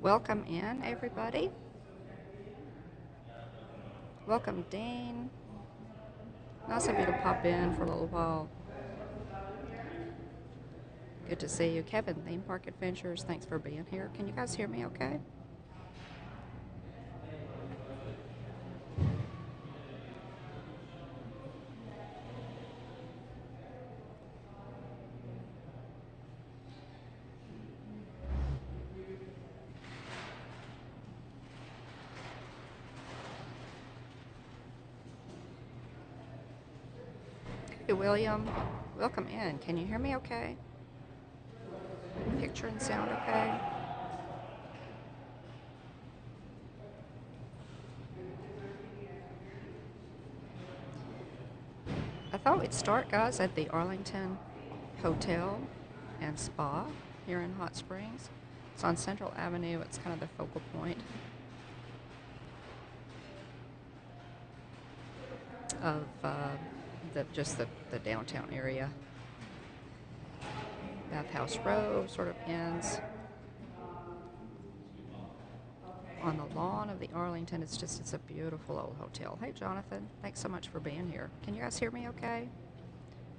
Welcome in, everybody. Welcome, Dean. Nice of you to pop in for a little while. Good to see you. Kevin, Theme Park Adventures, thanks for being here. Can you guys hear me okay? Hey, William. Welcome in. Can you hear me okay? Picture and sound okay? I thought we'd start, guys, at the Arlington Hotel and Spa here in Hot Springs. It's on Central Avenue. It's kind of the focal point of just the downtown area. Bathhouse Row sort of ends on the lawn of the Arlington. It's a beautiful old hotel. Hey, Jonathan, thanks so much for being here. Can you guys hear me okay?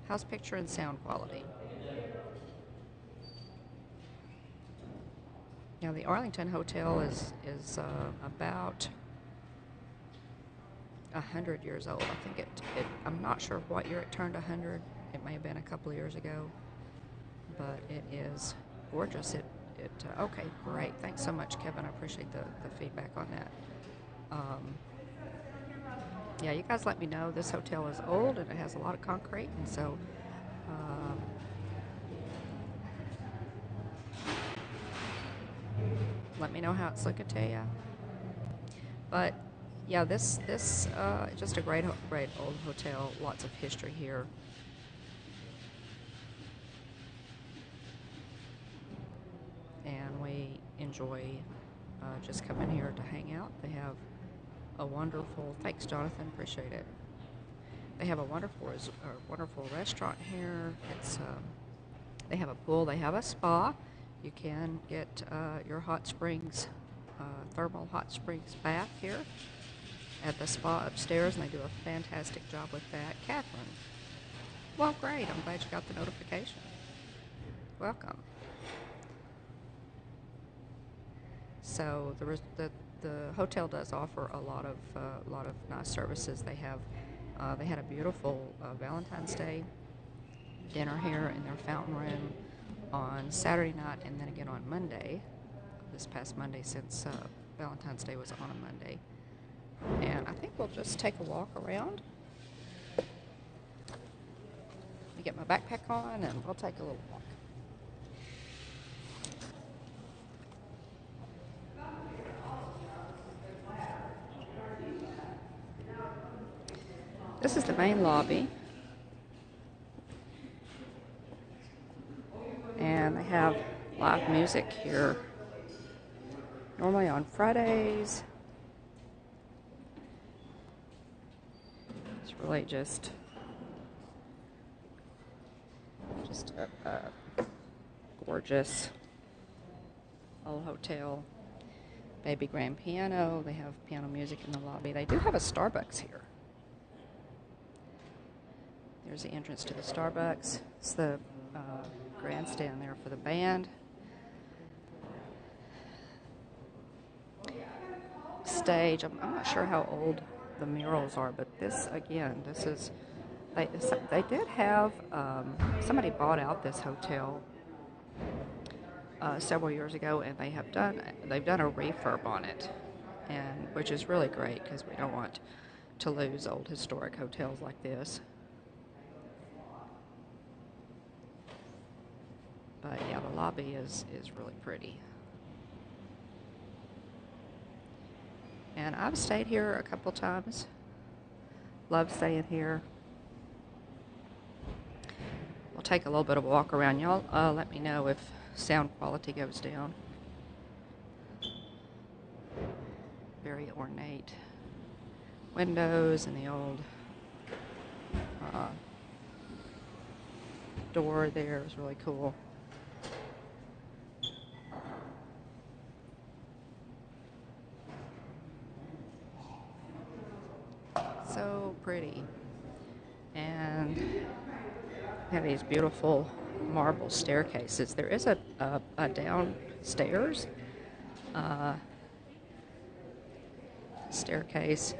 How's picture and sound quality? Now, the Arlington Hotel is about 100 years old. I think I'm not sure what year it turned 100. It may have been a couple of years ago, but it is gorgeous. Okay, great. Thanks so much, Kevin. I appreciate the feedback on that. Yeah, you guys let me know. This hotel is old and it has a lot of concrete, and so let me know how it's looking to you. But yeah, this just a great old hotel. Lots of history here. And we enjoy just coming here to hang out. They have a wonderful, thanks Jonathan, appreciate it. They have a wonderful restaurant here. They have a pool, they have a spa. You can get your hot springs, thermal hot springs bath here at the spa upstairs, and they do a fantastic job with that. Catherine, well, great, I'm glad you got the notification. Welcome. So the hotel does offer a lot of nice services. They had a beautiful Valentine's Day dinner here in their fountain room on Saturday night, and then again on Monday, this past Monday, since Valentine's Day was on a Monday. And I think we'll just take a walk around. Let me get my backpack on, and we'll take a little walk. This is the main lobby, and they have live music here, normally on Fridays. It's really just a gorgeous old hotel. Baby grand piano. They have piano music in the lobby. They do have a Starbucks here. There's the entrance to the Starbucks. It's the grandstand there for the band. Stage. I'm not sure how old the murals are, but this is. They did have somebody bought out this hotel several years ago, and they've done a refurb on it, and which is really great because we don't want to lose old historic hotels like this. But yeah, the lobby is really pretty. And I've stayed here a couple times. Love staying here. We'll take a little bit of a walk around. Y'all let me know if sound quality goes down. Very ornate windows, and the old door there is really cool. So pretty. And we have these beautiful marble staircases. There is a downstairs staircase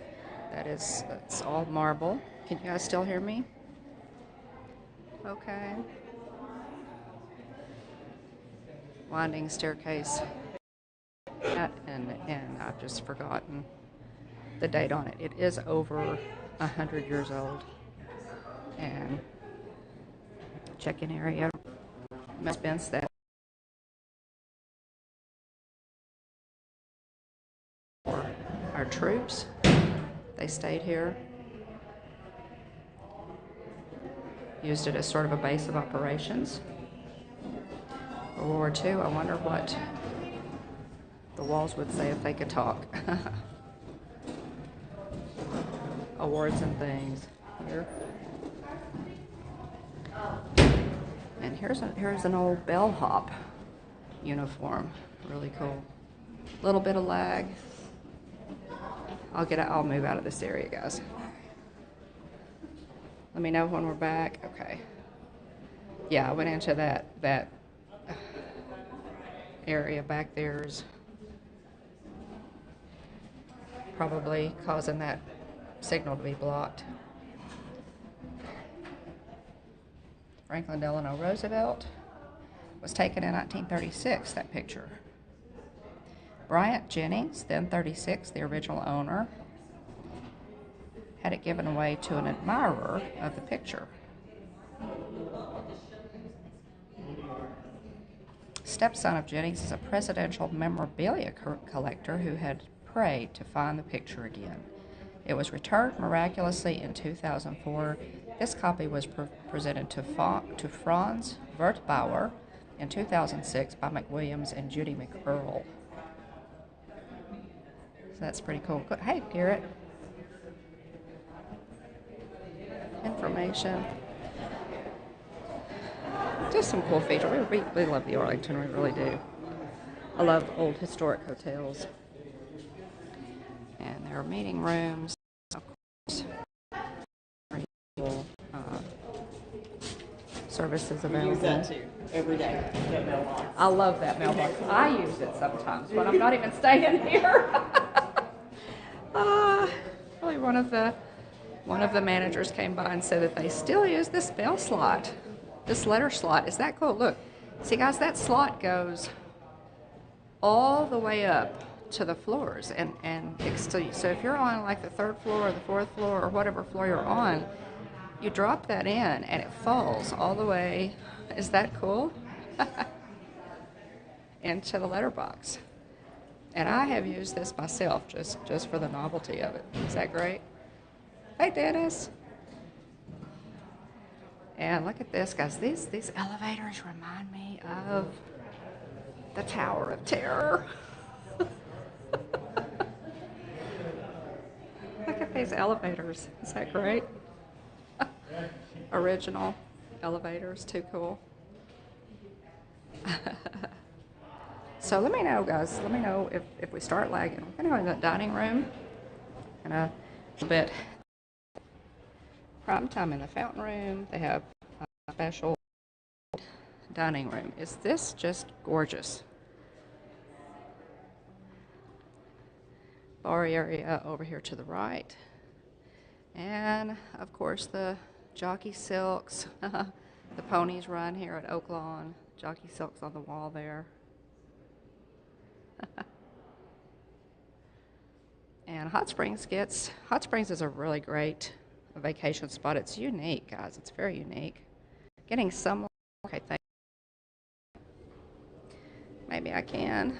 it's all marble. Can you guys still hear me? Okay. Winding staircase. And I've just forgotten the date on it. It is over 100 years old. And check-in area. Must have been that for our troops. They stayed here. Used it as sort of a base of operations. World War II, I wonder what the walls would say if they could talk. Awards and things here. And here's an old bellhop uniform. Really cool. Little bit of lag. I'll move out of this area, guys. Let me know when we're back. Okay. Yeah, I went into that area back there's probably causing that signal to be blocked. Franklin Delano Roosevelt was taken in 1936, that picture. Bryant Jennings, then 36, the original owner, had it given away to an admirer of the picture. Stepson of Jennings is a presidential memorabilia collector who had prayed to find the picture again. It was returned miraculously in 2004. This copy was presented to Franz Wertbauer in 2006 by McWilliams and Judy McEarl. So that's pretty cool. Hey, Garrett. Information. Just some cool features. We love the Arlington, we really do. I love old historic hotels. And there are meeting rooms, of course. Services available. I use that too every day. That mailbox. I love that mailbox. I use it sometimes when I'm not even staying here. Really, one of the managers came by and said that they still use this mail slot, this letter slot. Is that cool? Look, see, guys, that slot goes all the way up to the floors, and so if you're on like the third floor or the fourth floor or whatever floor you're on, you drop that in and it falls all the way. Is that cool? Into the letterbox. And I have used this myself just for the novelty of it. Is that great? Hey, Dennis. And look at this, guys. These elevators remind me of the Tower of Terror. Look at these elevators. Is that great? Original elevators, too cool. So let me know, guys. Let me know if we start lagging. We're going to go in the dining room in a little bit. Prime time in the fountain room. They have a special dining room. Is this just gorgeous? Bar area over here to the right. And, of course, the jockey silks. The ponies run here at Oak Lawn. Jockey silks on the wall there. And Hot Springs is a really great vacation spot. It's unique, guys. It's very unique. Getting some, okay, maybe I can.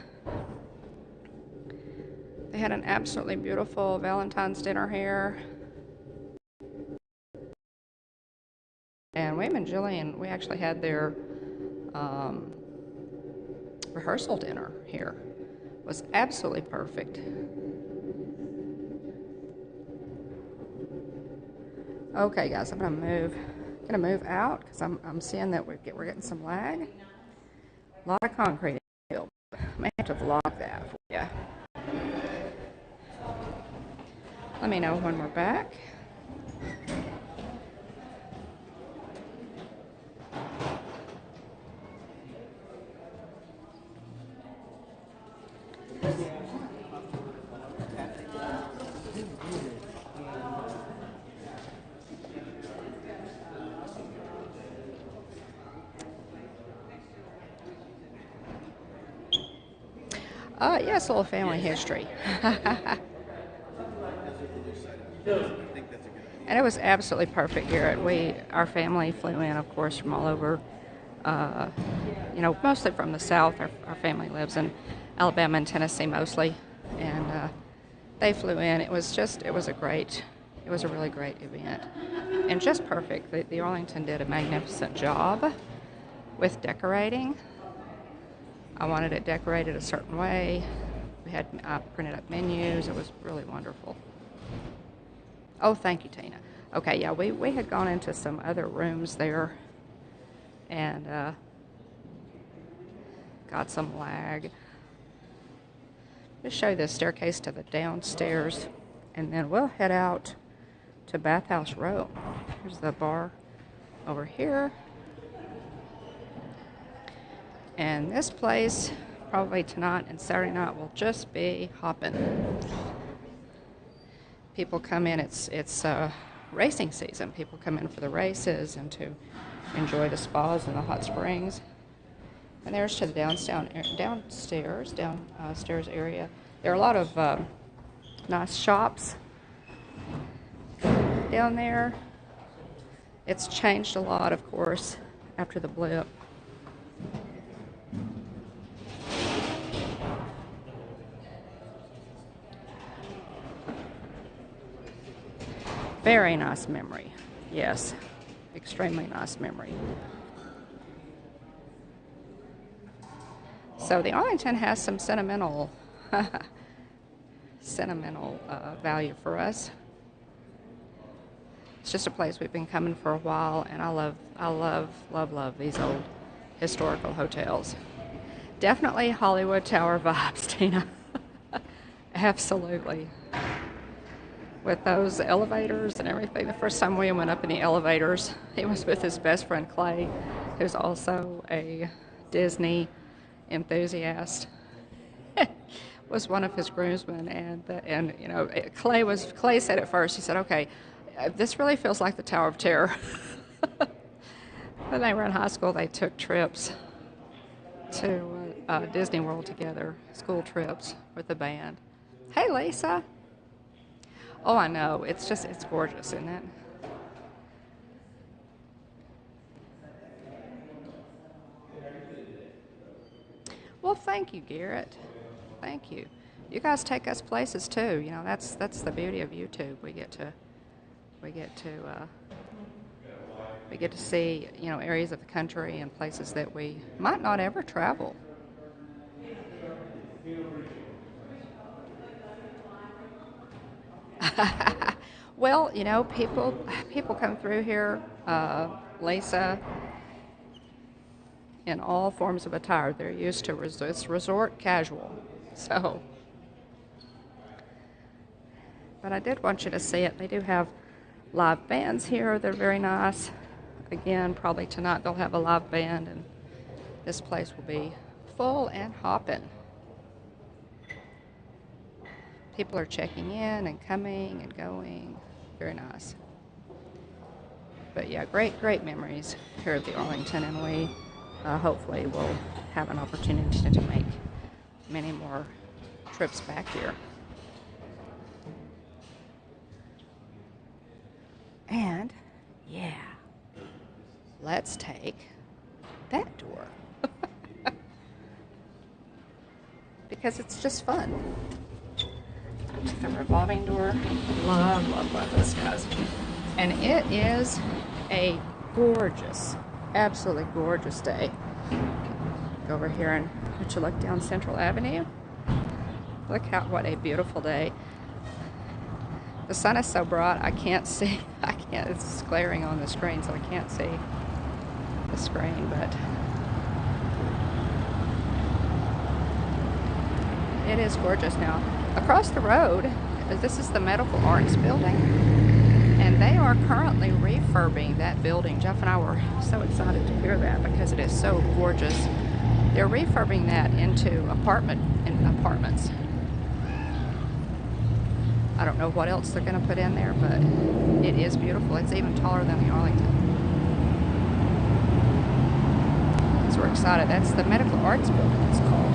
They had an absolutely beautiful Valentine's dinner here. And William and Jillian, we actually had their rehearsal dinner here. It was absolutely perfect. Okay, guys, I'm gonna move out because I'm seeing that we're getting some lag. A lot of concrete. I may have to vlog that for you. Let me know when we're back. Yeah, it's a little family history. And it was absolutely perfect, Garrett. Our family flew in, of course, from all over, uh, mostly from the South. Our family lives in Alabama and Tennessee mostly. And they flew in. It was a really great event. And just perfect. The Arlington did a magnificent job with decorating. I wanted it decorated a certain way. We had printed up menus. It was really wonderful. Oh, thank you, Tina. Okay, yeah, we had gone into some other rooms there and got some lag. Let's show you the staircase to the downstairs, and then we'll head out to Bathhouse Row. Here's the bar over here. And this place, probably tonight and Saturday night, will just be hopping. People come in, it's racing season. People come in for the races and to enjoy the spas and the hot springs. And there's to the downstairs area. There are a lot of nice shops down there. It's changed a lot, of course, after the blip. Very nice memory. Yes, extremely nice memory. So the Arlington has some sentimental value for us. It's just a place we've been coming for a while, and I love these old historical hotels. Definitely Hollywood Tower vibes, Tina. Absolutely. With those elevators and everything. The first time William went up in the elevators, he was with his best friend Clay, who's also a Disney enthusiast. Was one of his groomsmen, and Clay said at first, he said, "Okay, this really feels like the Tower of Terror." When they were in high school, they took trips to Disney World together, school trips with the band. Hey, Lisa. Oh, I know. It's gorgeous, isn't it? Well, thank you, Garrett. Thank you. You guys take us places too. That's the beauty of YouTube. We get to see areas of the country and places that we might not ever travel. Well, people come through here, Lisa, in all forms of attire. They're used to resort casual. So, but I did want you to see it. They do have live bands here. They're very nice. Again, probably tonight they'll have a live band, and this place will be full and hopping. People are checking in and coming and going. Very nice. But yeah, great memories here at the Arlington, and we hopefully will have an opportunity to make many more trips back here. And yeah, let's take that door because it's just fun. The revolving door. Love this, guys. And it is a gorgeous, absolutely gorgeous day. Go over here and let you look down Central Avenue. Look what a beautiful day. The sun is so bright I can't see. It's glaring on the screen, so I can't see the screen, but it is gorgeous now. Across the road, this is the Medical Arts building, and they are currently refurbing that building. Jeff and I were so excited to hear that because it is so gorgeous. They're refurbing that into apartments. I don't know what else they're going to put in there, but it is beautiful. It's even taller than the Arlington. So we're excited. That's the Medical Arts building, it's called.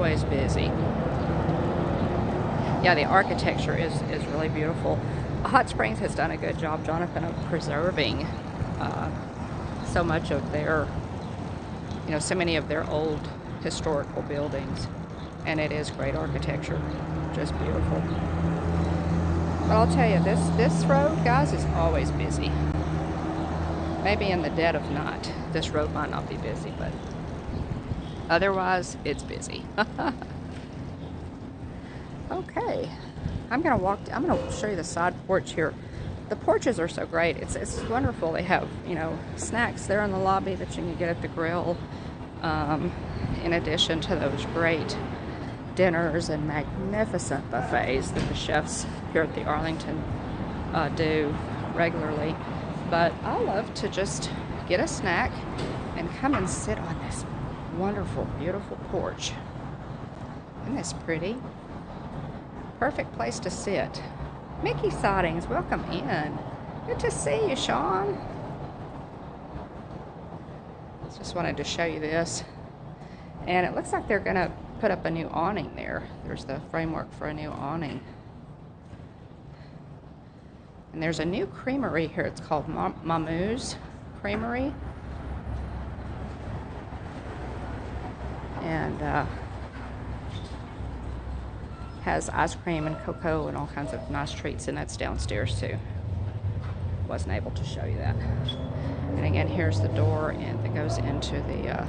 always busy. Yeah, the architecture is really beautiful. Hot Springs has done a good job, Jonathan, of preserving so much of their, so many of their old historical buildings. And it is great architecture, just beautiful. But I'll tell you, this road, guys, is always busy. Maybe in the dead of night, this road might not be busy, but otherwise, it's busy. Okay, I'm gonna show you the side porch here. The porches are so great. It's wonderful. They have, snacks there in the lobby that you can get at the grill. In addition to those great dinners and magnificent buffets that the chefs here at the Arlington do regularly. But I love to just get a snack and come and sit on this wonderful, beautiful porch. Isn't this pretty? Perfect place to sit. Mickey Sightings, welcome in. Good to see you, Sean. Just wanted to show you this. And it looks like they're going to put up a new awning there. There's the framework for a new awning. And there's a new creamery here. It's called Mammoose Creamery. And has ice cream and cocoa and all kinds of nice treats, and that's downstairs too. Wasn't able to show you that. And again, here's the door and that goes into the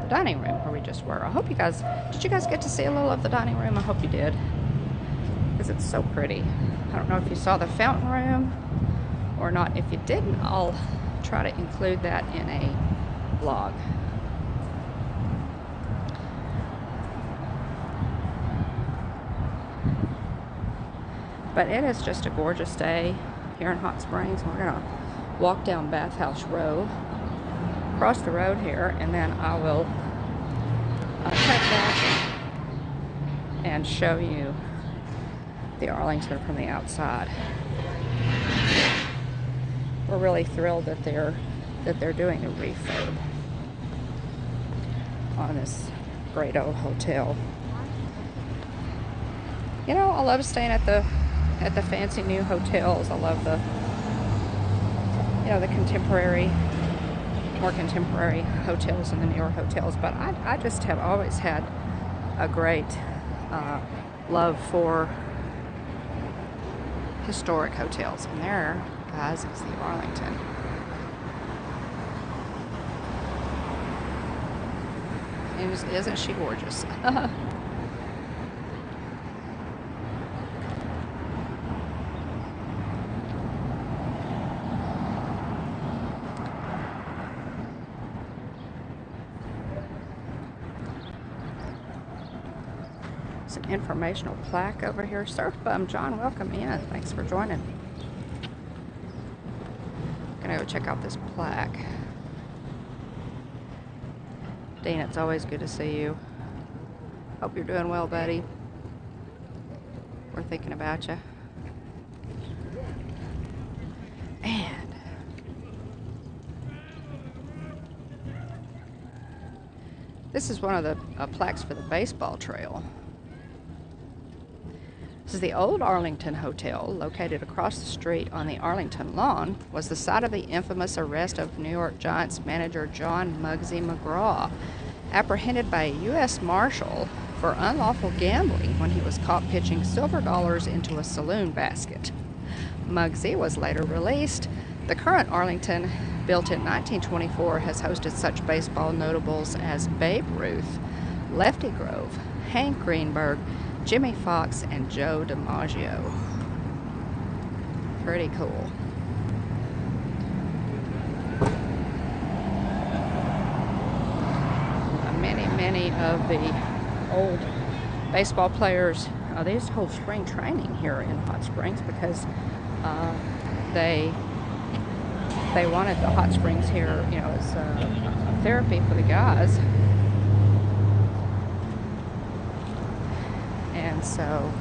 dining room where we just were. I hope did you guys get to see a little of the dining room? I hope you did, because it's so pretty. I don't know if you saw the fountain room or not. If you didn't, I'll try to include that in a vlog. But it is just a gorgeous day here in Hot Springs. We're going to walk down Bathhouse Road, cross the road here, and then I will cut back and show you the Arlington from the outside. We're really thrilled that they're doing a refurb on this great old hotel. I love staying at the fancy new hotels. I love the more contemporary hotels and the newer hotels. But I just have always had a great love for historic hotels. And there, guys, is the Arlington. Isn't she gorgeous? Some informational plaque over here. Surf Bum John, welcome in. Thanks for joining. Gonna go check out this plaque. Dean, it's always good to see you. Hope you're doing well, buddy. We're thinking about you. And this is one of the plaques for the baseball trail. This is the old Arlington Hotel, located across the street on the Arlington lawn, was the site of the infamous arrest of New York Giants manager John Muggsy McGraw, apprehended by a U.S. Marshal for unlawful gambling when he was caught pitching silver dollars into a saloon basket. Muggsy was later released. The current Arlington, built in 1924, has hosted such baseball notables as Babe Ruth, Lefty Grove, Hank Greenberg, Jimmy Fox, and Joe DiMaggio. Pretty cool. Many of the old baseball players, they just hold spring training here in Hot Springs because they wanted the hot springs here, as a therapy for the guys. And so,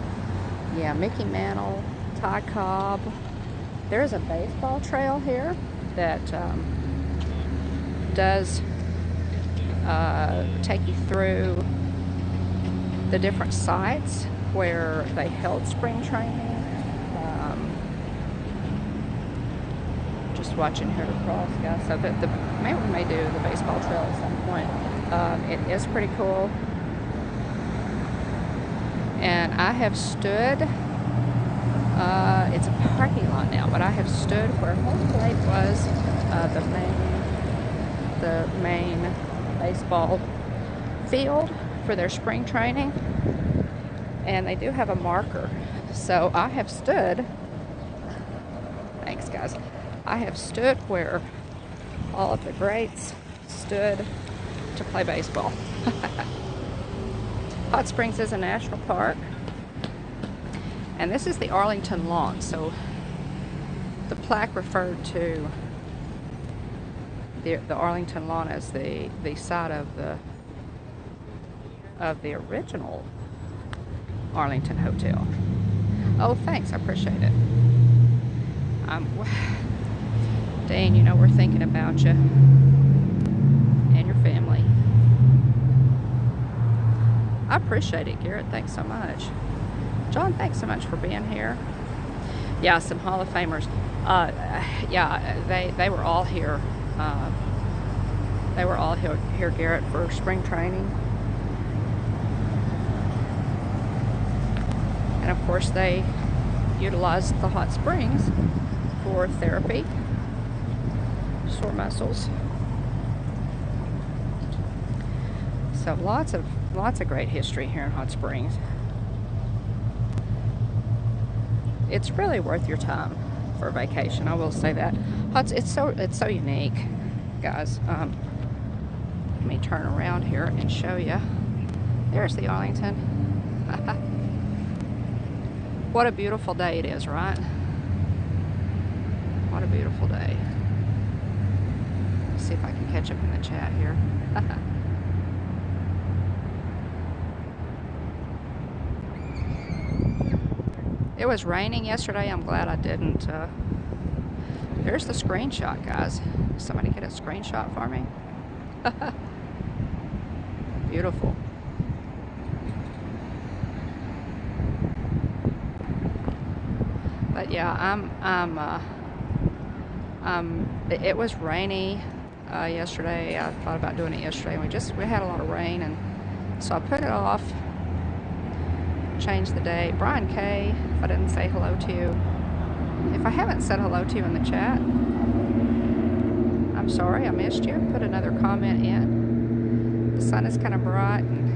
yeah, Mickey Mantle, Ty Cobb. There's a baseball trail here that does take you through the different sites where they held spring training. Just watching here across, guys. So maybe we may do the baseball trail at some point. It is pretty cool. And I have stood, it's a parking lot now, but I have stood where home plate was, the main baseball field for their spring training. And they do have a marker. So I have stood, thanks guys, I have stood where all of the greats stood to play baseball. Hot Springs is a national park, and this is the Arlington lawn. So the plaque referred to the Arlington lawn as the site of the original Arlington Hotel. Oh, thanks, I appreciate it. Dane, you know we're thinking about you and your family. I appreciate it, Garrett. Thanks so much. John, thanks so much for being here. Yeah, some Hall of Famers. Yeah, they were all here. They were all here, Garrett, for spring training. And of course, they utilized the hot springs for therapy, sore muscles. So lots of great history here in Hot Springs. It's really worth your time for a vacation. I will say that. It's so unique, guys. Let me turn around here and show you. There's the Arlington. What a beautiful day it is, right? What a beautiful day. Let's see if I can catch up in the chat here. It was raining yesterday. I'm glad I didn't. There's the screenshot, guys. Somebody get a screenshot for me? Beautiful. But yeah, it was rainy yesterday. I thought about doing it yesterday, and we had a lot of rain, and so I put it off. Changed the day. Brian K, if I didn't say hello to you, if I haven't said hello to you in the chat, I'm sorry, I missed you. Put another comment in. The sun is kind of bright, and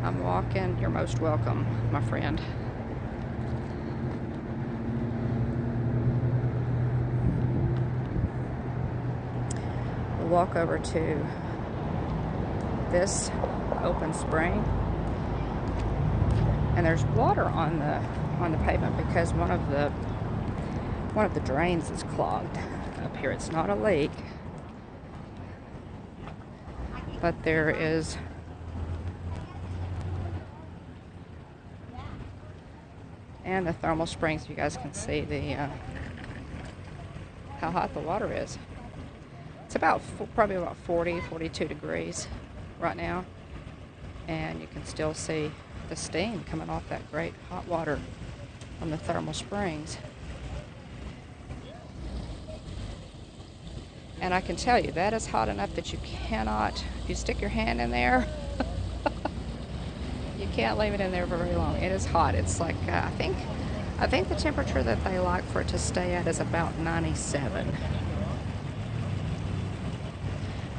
I'm walking. You're most welcome, my friend. We'll walk over to this open spring, and there's water on the pavement because one of the drains is clogged up here. It's not a leak, but there is and the thermal springs. You guys can see the how hot the water is. It's probably about 42 degrees right now. And you can still see the steam coming off that great hot water from the thermal springs. And I can tell you, that is hot enough that you cannot, if you stick your hand in there, you can't leave it in there for very long. It is hot. It's like, I think the temperature that they like for it to stay at is about 97.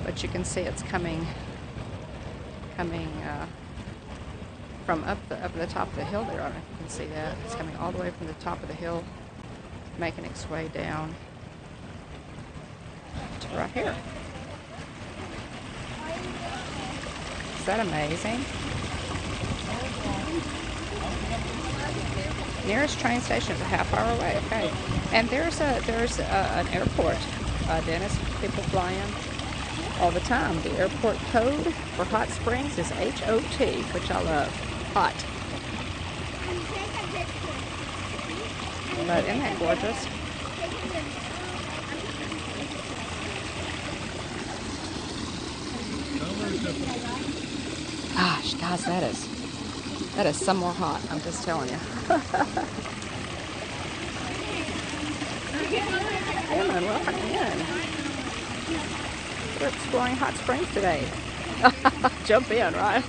But you can see it's coming from up the top of the hill there. I don't know if you can see that. It's coming all the way from the top of the hill, making its way down to right here. Is that amazing? Nearest train station is a half hour away. Okay, and there's an airport, Dennis. People fly in all the time. The airport code for Hot Springs is HOT, which I love. Hot. But isn't that gorgeous? Gosh, guys, that is some more hot. I'm just telling you. Cameron, welcome in. We're exploring hot springs today. Jump in, right?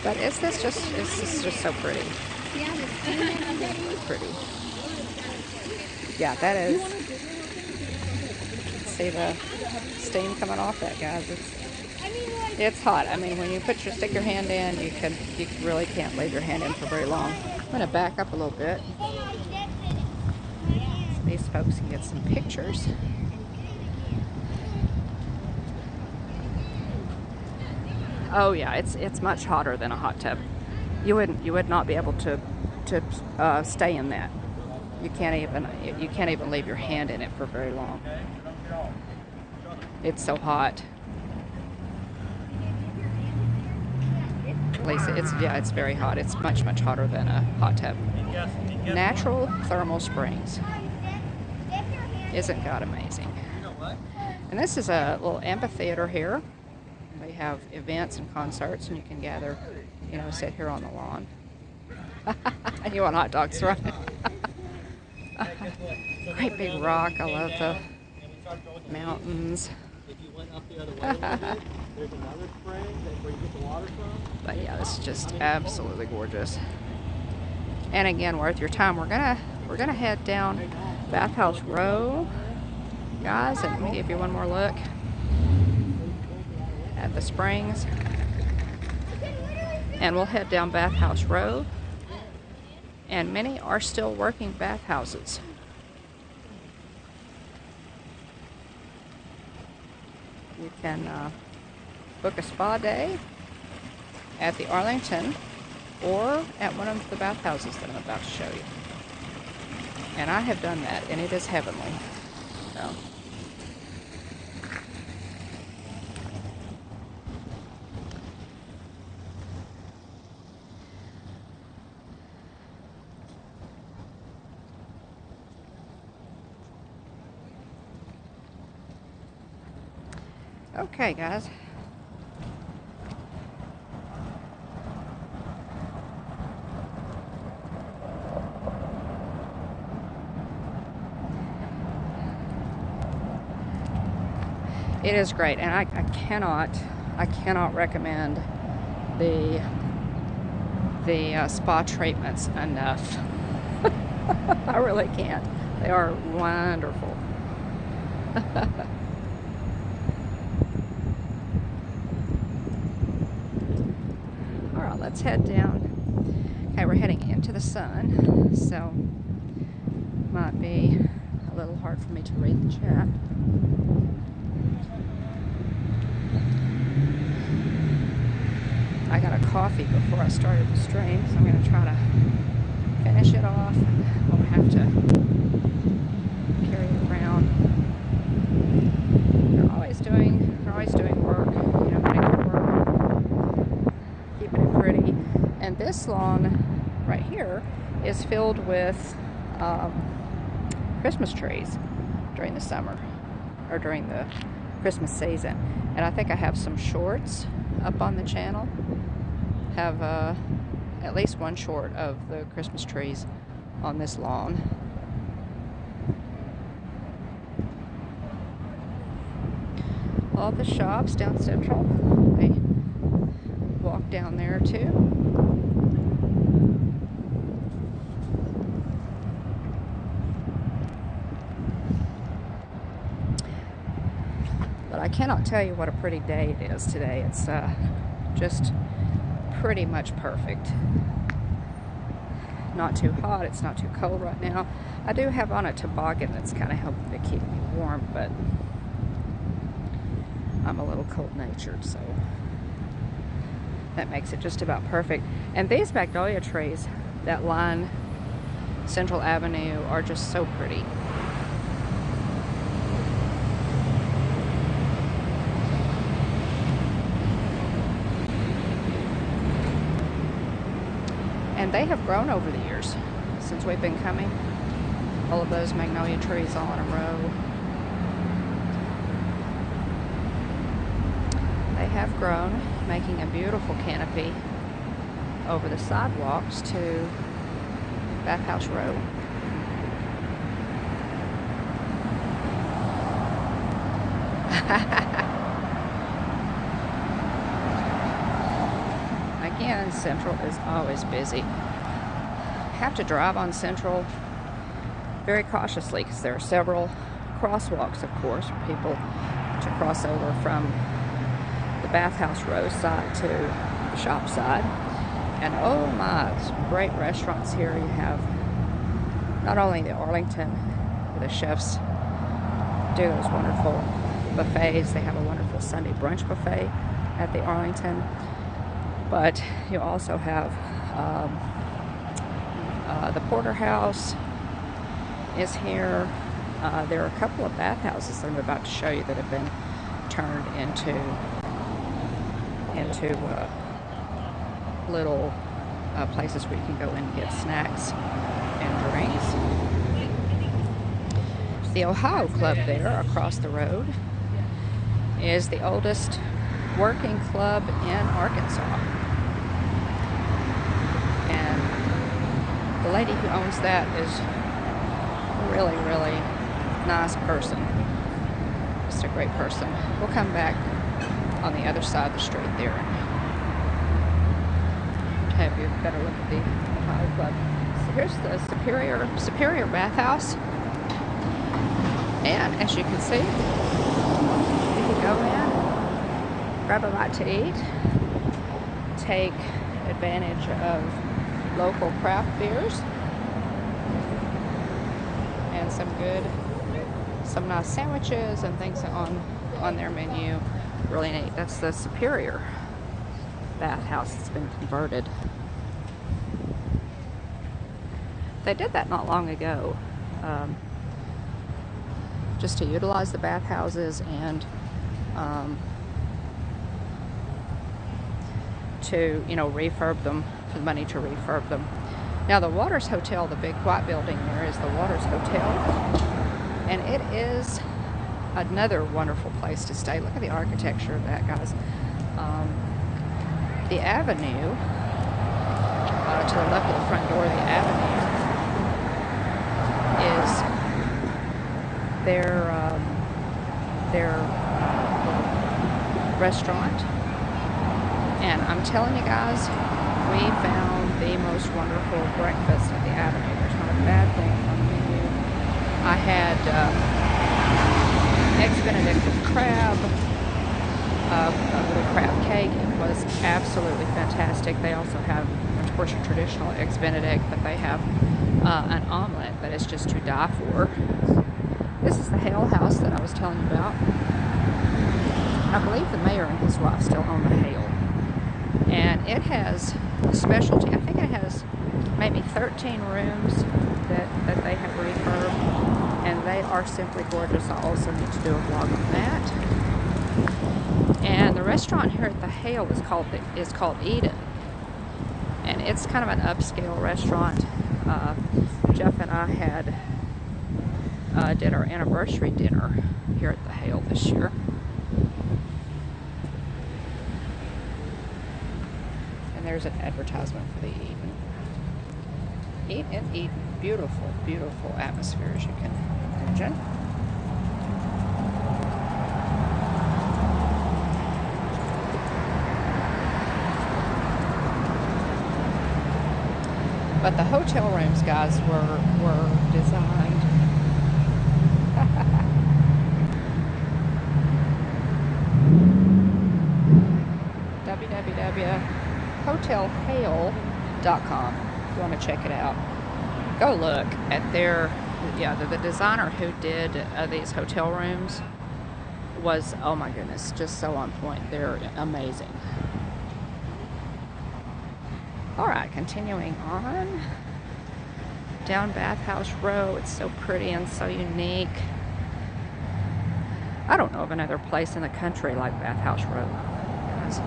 But is this just so pretty? Really pretty. Yeah, that is. See the steam coming off that, guys. It's hot. I mean, when you stick your hand in, you really can't leave your hand in for very long. I'm gonna back up a little bit so these folks can get some pictures. Oh yeah, it's much hotter than a hot tub. You would not be able to stay in that. You can't even leave your hand in it for very long. It's so hot. At least it's very hot. It's much hotter than a hot tub. Natural thermal springs. Isn't God amazing? And this is a little amphitheater here. They have events and concerts, and you can gather, sit here on the lawn. And you want hot dogs, right? Great big rock. I love the mountains. But yeah, this is just absolutely gorgeous. And again, worth your time. We're gonna head down Bathhouse Row, guys, and let me give you one more look at the springs. And we'll head down Bathhouse Row. And many are still working bathhouses. You can book a spa day at the Arlington or at one of the bathhouses that I'm about to show you. And I have done that, and it is heavenly. So. Okay, guys. It is great, and I cannot recommend the spa treatments enough. I really can't. They are wonderful. Let's head down. Okay, we're heading into the sun, so might be a little hard for me to read the chat. I got a coffee before I started the stream, so I'm going to try to finish it off. I won't have to carry it around. They're always doing work, making work, keeping it pretty. And this lawn right here is filled with Christmas trees during the summer, or during the Christmas season. And I think I have some shorts up on the channel. Have at least one short of the Christmas trees on this lawn. All the shops down Central, they walk down there too. But I cannot tell you what a pretty day it is today. It's just pretty much perfect. Not too hot, it's not too cold right now. I do have on a toboggan that's kind of helping to keep me warm, but I'm a little cold-natured, so that makes it just about perfect. And these magnolia trees that line Central Avenue are just so pretty. And they have grown over the years since we've been coming. All of those magnolia trees all in a row. have grown, making a beautiful canopy over the sidewalks to Bathhouse Road. Again, Central is always busy. Have to drive on Central very cautiously because there are several crosswalks, of course, for people to cross over from the Bathhouse Road side to the shop side. And oh my, some great restaurants here. You have not only the Arlington, where the chefs do those wonderful buffets. They have a wonderful Sunday brunch buffet at the Arlington, but you also have the Porterhouse is here. There are a couple of bathhouses that I'm about to show you that have been turned into little places where you can go in and get snacks and drinks. The Ohio Club there across the road is the oldest working club in Arkansas. And the lady who owns that is a really, really nice person. Just a great person. We'll come back on the other side of the street there and have you better look at the Ohio Club. So here's the Superior Bathhouse. And as you can see, you can go in, grab a bite to eat, take advantage of local craft beers, and some nice sandwiches and things on their menu. Really neat. That's the Superior Bathhouse that's been converted. They did that not long ago, just to utilize the bathhouses and to, refurb them, for the money to refurb them. Now the Waters Hotel, the big white building there, is the Waters Hotel, and it is another wonderful place to stay. Look at the architecture of that, guys. The avenue, to the left of the front door of the avenue, is their restaurant. And I'm telling you guys, we found the most wonderful breakfast at the avenue. There's not a bad thing on the menu. I had eggs benedict with crab, a little crab cake. It was absolutely fantastic. They also have, of course, your traditional eggs benedict, but they have an omelet that is just to die for. This is the Hale House that I was telling you about. I believe the mayor and his wife still own the Hale. And it has a specialty. I think it has maybe 13 rooms that they have refurbed, and they are simply gorgeous. I also need to do a vlog on that. And the restaurant here at the Hale is called Eden, and it's kind of an upscale restaurant. Jeff and I did our anniversary dinner here at the Hale this year. And there's an advertisement for the Eden. Eat and Eden. Beautiful, beautiful atmosphere, as you can imagine. But the hotel rooms, guys, were designed www.hotelhale.com if you want to check it out. Go look at the designer who did these hotel rooms was, oh my goodness, just so on point. They're amazing. Alright, continuing on down Bathhouse Row. It's so pretty and so unique. I don't know of another place in the country like Bathhouse Row, guys.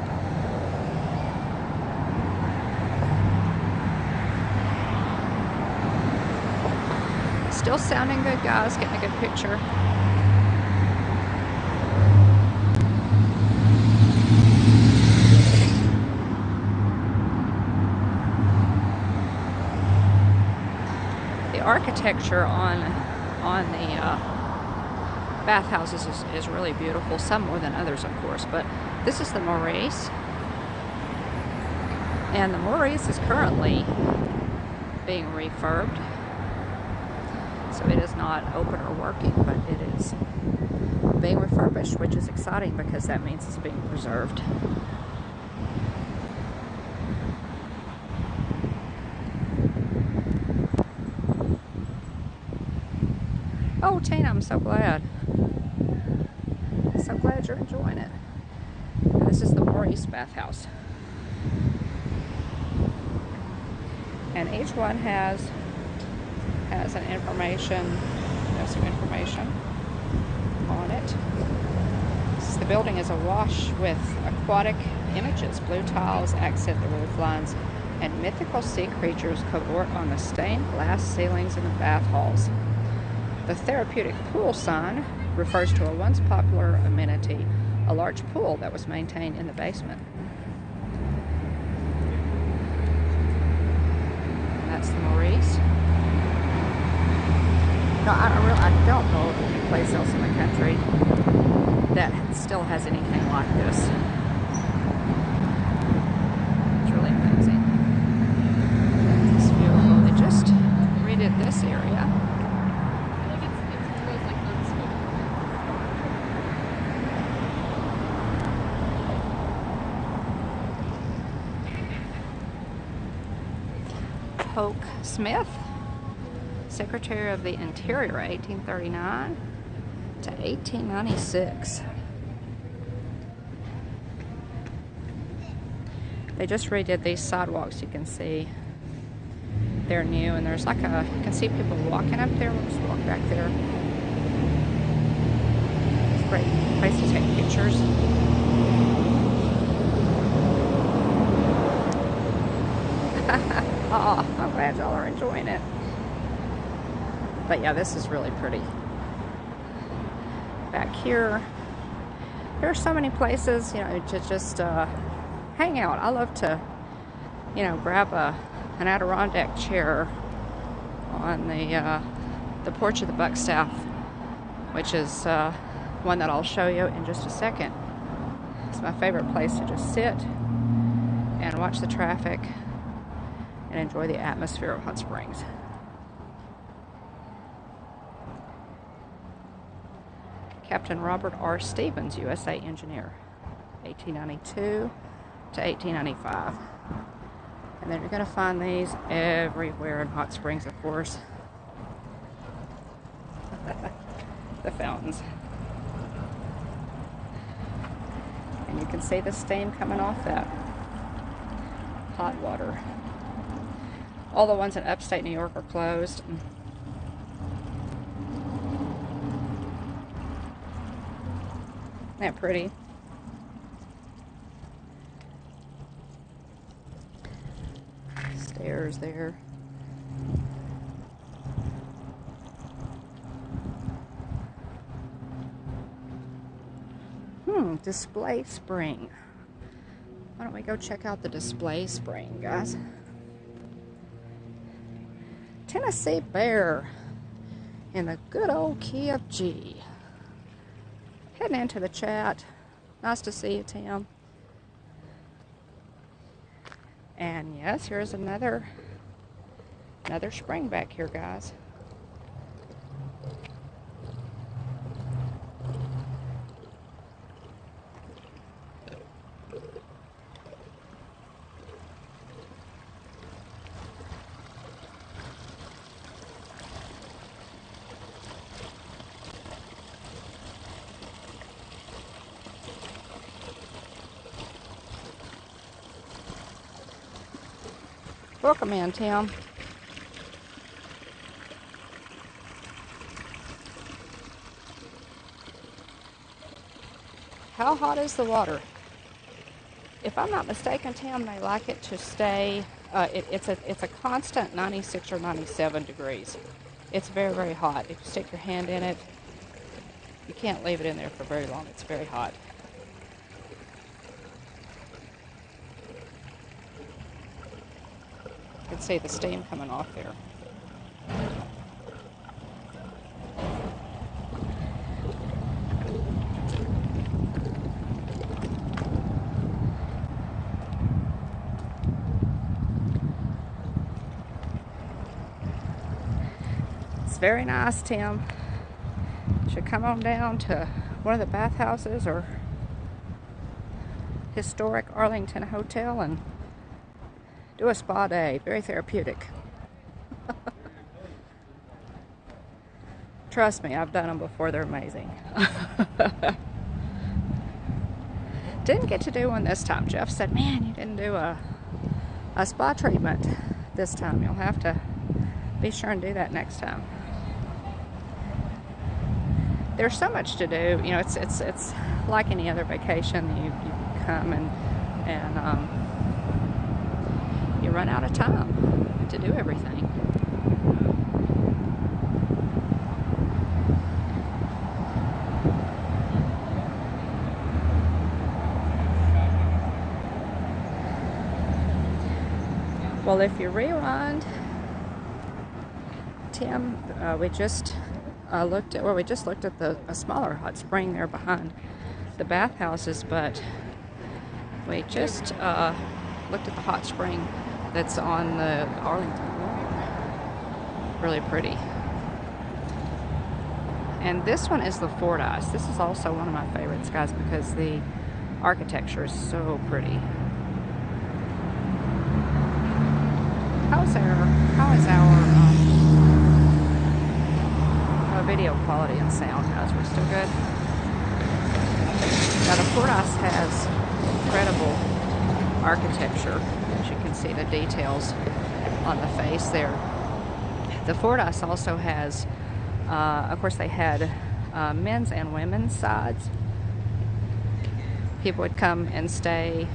Still sounding good, guys. Getting a good picture. architecture on the bathhouses is really beautiful. Some more than others, of course. But this is the Maurice, and the Maurice is currently being refurbed. So it is not open or working, but it is being refurbished, which is exciting because that means it's being preserved. Oh, Tina, I'm so glad. So glad you're enjoying it. And this is the Maurice bathhouse. And each one has some information on it. The building is awash with aquatic images. Blue tiles accent the roof lines, and mythical sea creatures cavort on the stained glass ceilings in the bath halls. The Therapeutic Pool sign refers to a once popular amenity, a large pool that was maintained in the basement. And that's the Maurice. No, I don't know of any place else in the country that still has anything like this. It's really amazing. It's beautiful. They just redid this area. I think it feels like unspoken. Polk Smith, Secretary of the Interior, 1839 to 1896. They just redid these sidewalks. You can see they're new, and there's like you can see people walking up there. We'll just walk back there. It's a great place to take pictures. Oh, I'm glad y'all are enjoying it. But yeah, this is really pretty. Back here, there are so many places, to just hang out. I love to, grab an Adirondack chair on the porch of the Buckstaff, which is one that I'll show you in just a second. It's my favorite place to just sit and watch the traffic and enjoy the atmosphere of Hot Springs. Captain Robert R. Stevens, USA engineer, 1892 to 1895. And then you're going to find these everywhere in Hot Springs, of course. The fountains. And you can see the steam coming off that hot water. All the ones in upstate New York are closed. Isn't that pretty? Stairs there. Display spring. Why don't we go check out the display spring, guys? Tennessee Bear in the good old key of G. Heading into the chat. Nice to see you, Tim. And yes, here's another spring back here, guys. Welcome in, Tim. How hot is the water? If I'm not mistaken, Tim, they like it to stay, it's a constant 96 or 97 degrees. It's very, very hot. If you stick your hand in it, you can't leave it in there for very long. It's very hot. You can see the steam coming off there. It's very nice, Tim. Should come on down to one of the bathhouses or historic Arlington Hotel and do a spa day. Very therapeutic. Trust me, I've done them before. They're amazing. Didn't get to do one this time. Jeff said, man, you didn't do a spa treatment this time. You'll have to be sure and do that next time. There's so much to do. You know, it's like any other vacation. You come and you run out of time to do everything. Well, if you rewind, Tim, we just looked at a smaller hot spring there behind the bathhouses, but we just looked at the hot spring that's on the Arlington Wall. Really pretty. And this one is the Fordyce. This is also one of my favorites, guys, because the architecture is so pretty. How is our video quality and sound, guys? We're still good? Now the Fordyce has incredible architecture. As you can see the details on the face there. The Fordyce also has, of course they had men's and women's sides. People would come and stay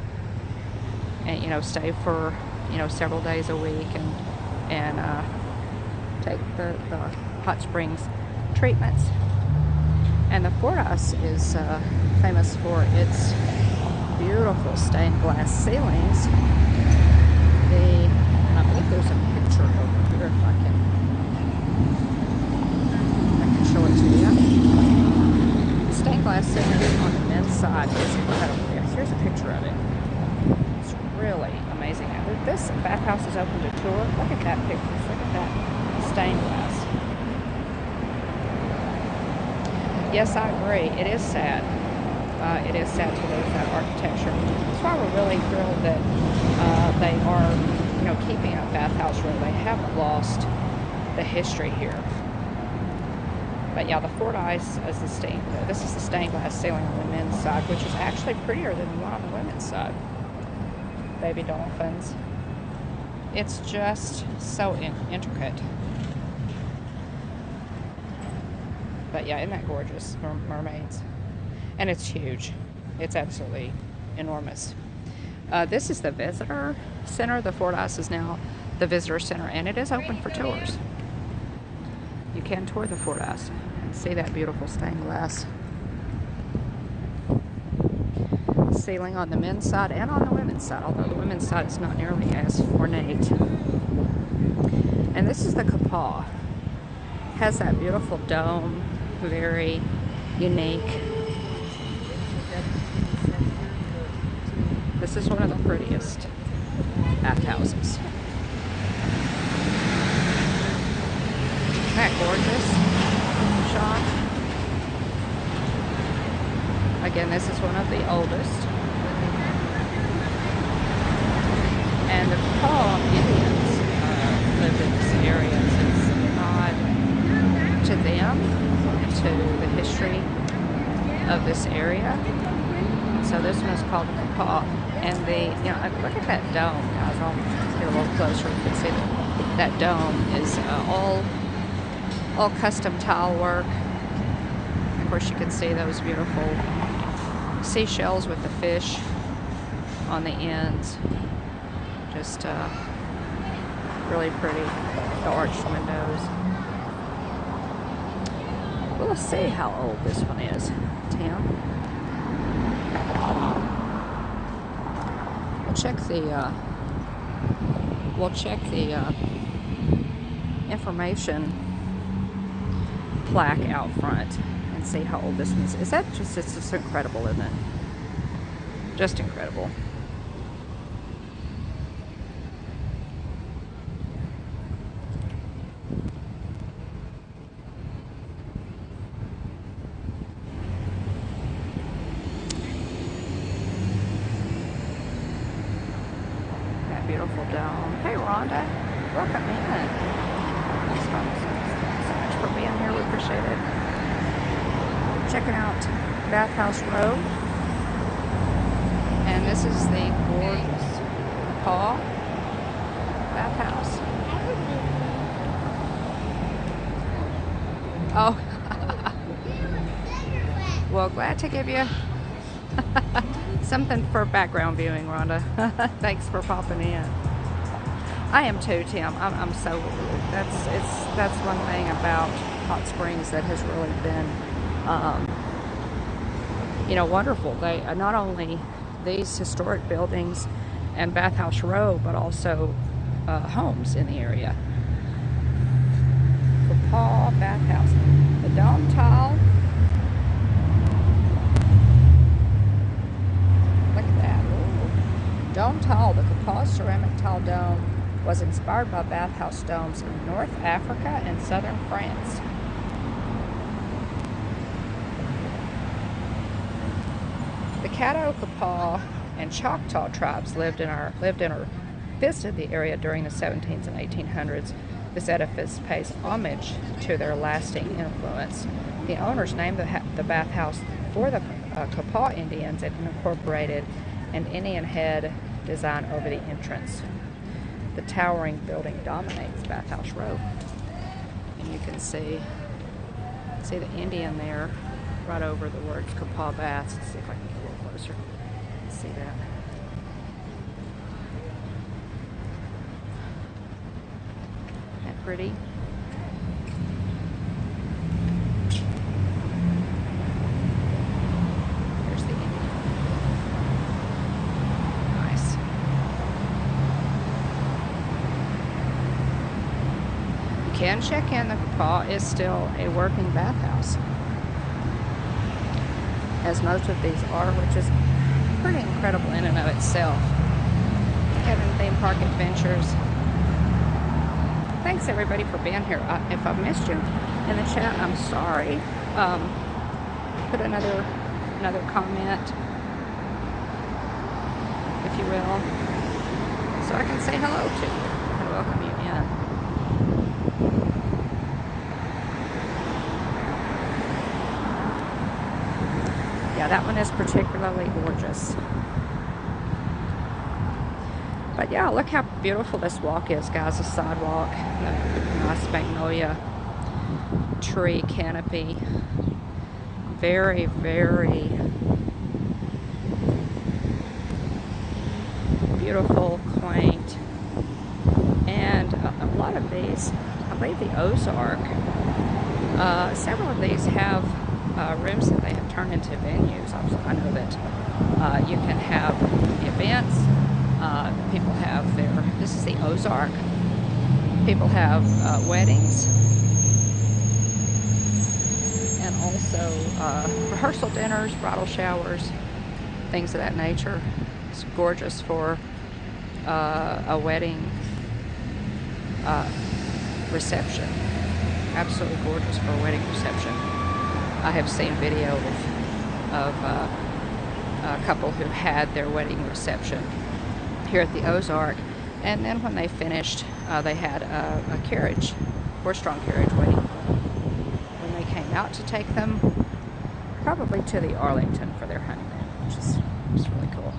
and, stay for, several days a week and take the hot springs treatments. And the Fordyce is famous for its beautiful stained glass ceilings. And I believe there's a picture over here if I can show it to you. The stained glass ceiling on the men's side is incredible. Yes, here's a picture of it. It's really amazing. This bathhouse is open to tour. Look at that picture. Look at that stained glass. Yes, I agree. It is sad. It is sad to lose that architecture. That's why we're really thrilled that they are, keeping up Bathhouse Road. They haven't lost the history here. But yeah, the Fordyce is this is the stained glass ceiling on the men's side, which is actually prettier than the one on the women's side. Baby dolphins. It's just so intricate. But yeah, isn't that gorgeous? Mermaids. And it's huge. It's absolutely enormous. This is the visitor center. The Fordyce is now the visitor center, and it is open for tours. You can tour the Fordyce and see that beautiful stained glass ceiling on the men's side and on the women's side, although the women's side is not nearly as ornate. And this is the Capone. Has that beautiful dome, very unique. This is one of the prettiest bathhouses. Isn't that gorgeous, Sean? Again, this is one of the oldest. And the Capone Indians lived in this area. So it's a nod to them and to the history of this area. So this one is called the Capone. And look at that dome, guys. I'll get a little closer. You can see that dome is all custom tile work. Of course, you can see those beautiful seashells with the fish on the ends. Just really pretty. The arched windows. We'll see how old this one is, Tim. We'll check the information plaque out front and see how old this one is. It's just incredible, isn't it? Just incredible. beautiful dome. Hey, Rhonda. Welcome in. Thanks so much for being here. We appreciate it. Checking out Bathhouse Row. And this is the gorgeous Paw Bathhouse. Oh. Well, glad to give you something for background viewing, Rhonda. Thanks for popping in. I am too, Tim. I'm so, that's one thing about hot springs that has really been, you know, wonderful. They not only these historic buildings and Bathhouse Row, but also homes in the area. The Paw Bathhouse, the dome tile. Look at that. Ooh. Dome tile, the Capone ceramic tile dome, was inspired by bathhouse domes in North Africa and southern France. The Caddo, Capone, and Choctaw tribes lived or visited the area during the 1700s and 1800s. This edifice pays homage to their lasting influence. The owners named the bathhouse for the Capone Indians and incorporated an Indian head design over the entrance. The towering building dominates Bathhouse Row. And you can see the Indian there right over the words Capone Baths. Let's see if I can get a little closer. See that. Isn't that pretty? There's the Indian. Nice. You can check in. The Capone is still a working bathhouse, as most of these are, which is pretty incredible in and of itself. Kevin Theme Park Adventures. Thanks everybody for being here. If I've missed you in the chat, I'm sorry. Put another comment, if you will, so I can say hello to you and welcome you in. Yeah, that one is particularly gorgeous. But yeah, look how beautiful this walk is, guys. The sidewalk, the nice magnolia tree canopy. Very, very beautiful, quaint. And a lot of these, I believe the Ozark, several of these have rooms that they have turned into venues. I know that you can have events. People have this is the Ozark. People have weddings and also rehearsal dinners, bridal showers, things of that nature. It's gorgeous for a wedding reception. Absolutely gorgeous for a wedding reception. I have seen video of a couple who had their wedding reception here at the Ozark, and then when they finished, they had a carriage, horse-drawn carriage waiting when they came out to take them, probably to the Arlington for their honeymoon, which is really cool.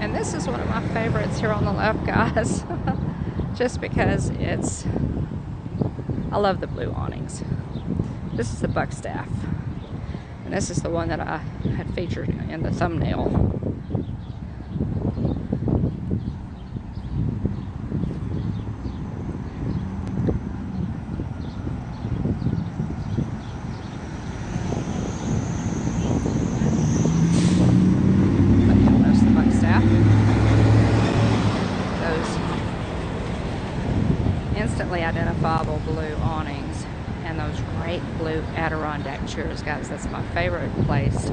And this is one of my favorites here on the left, guys, just because I love the blue awnings. This is the Buckstaff, and this is the one that I had featured in the thumbnail. Identifiable blue awnings and those great blue Adirondack chairs, guys. That's my favorite place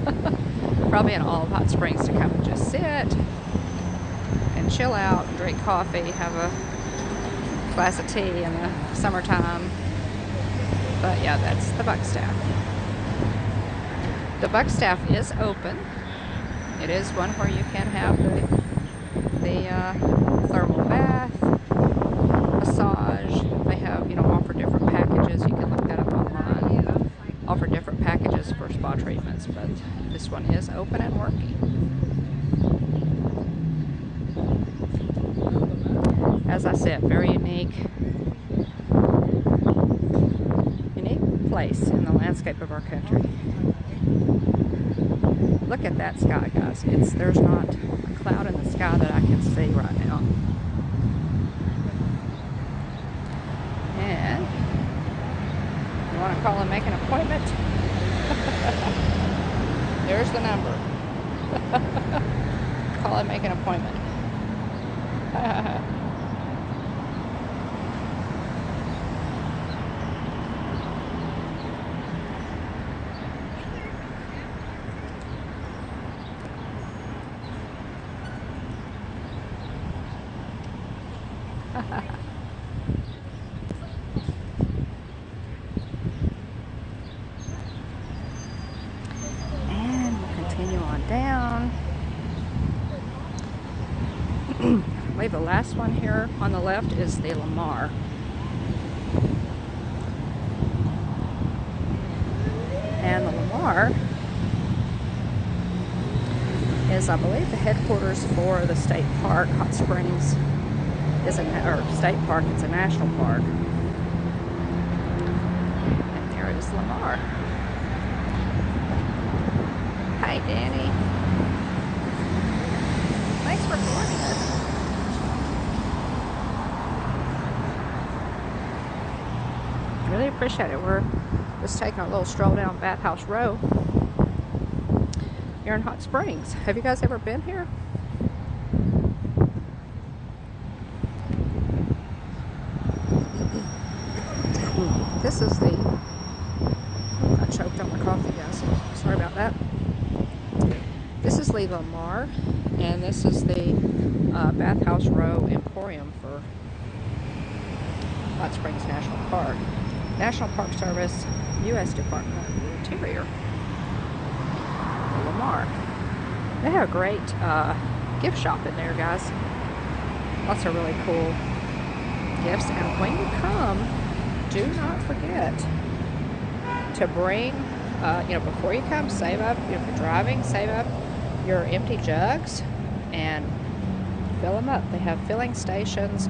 probably in all of Hot Springs, to come and just sit and chill out and drink coffee, have a glass of tea in the summertime. But yeah, that's the Buckstaff. The Buckstaff is open. It is one where you can have the thermal bath, massage. They have, offer different packages. You can look that up online. Offer different packages for spa treatments, but this one is open and working. As I said, very unique place in the landscape of our country. Look at that sky, guys. There's not a cloud in the sky that I can see right now. And you want to call and make an appointment? There's the number. Call and make an appointment. And we'll continue on down. I believe the last one here on the left is the Lamar. And the Lamar is, I believe, the headquarters for the state park. Hot Springs is state park. It's a national park. And there is Lamar. Hi, Danny. Thanks for joining us. Really appreciate it. We're just taking a little stroll down Bathhouse Row here in Hot Springs. Have you guys ever been here? This is the, I choked on my coffee, guys. Sorry about that. This is the Lamar, and this is the Bathhouse Row Emporium for Hot Springs National Park. National Park Service, U.S. Department of the Interior. Lamar. They have a great gift shop in there, guys. Lots of really cool gifts. And when you come, do not forget to bring, before you come, save up, if you're driving, save up your empty jugs and fill them up. They have filling stations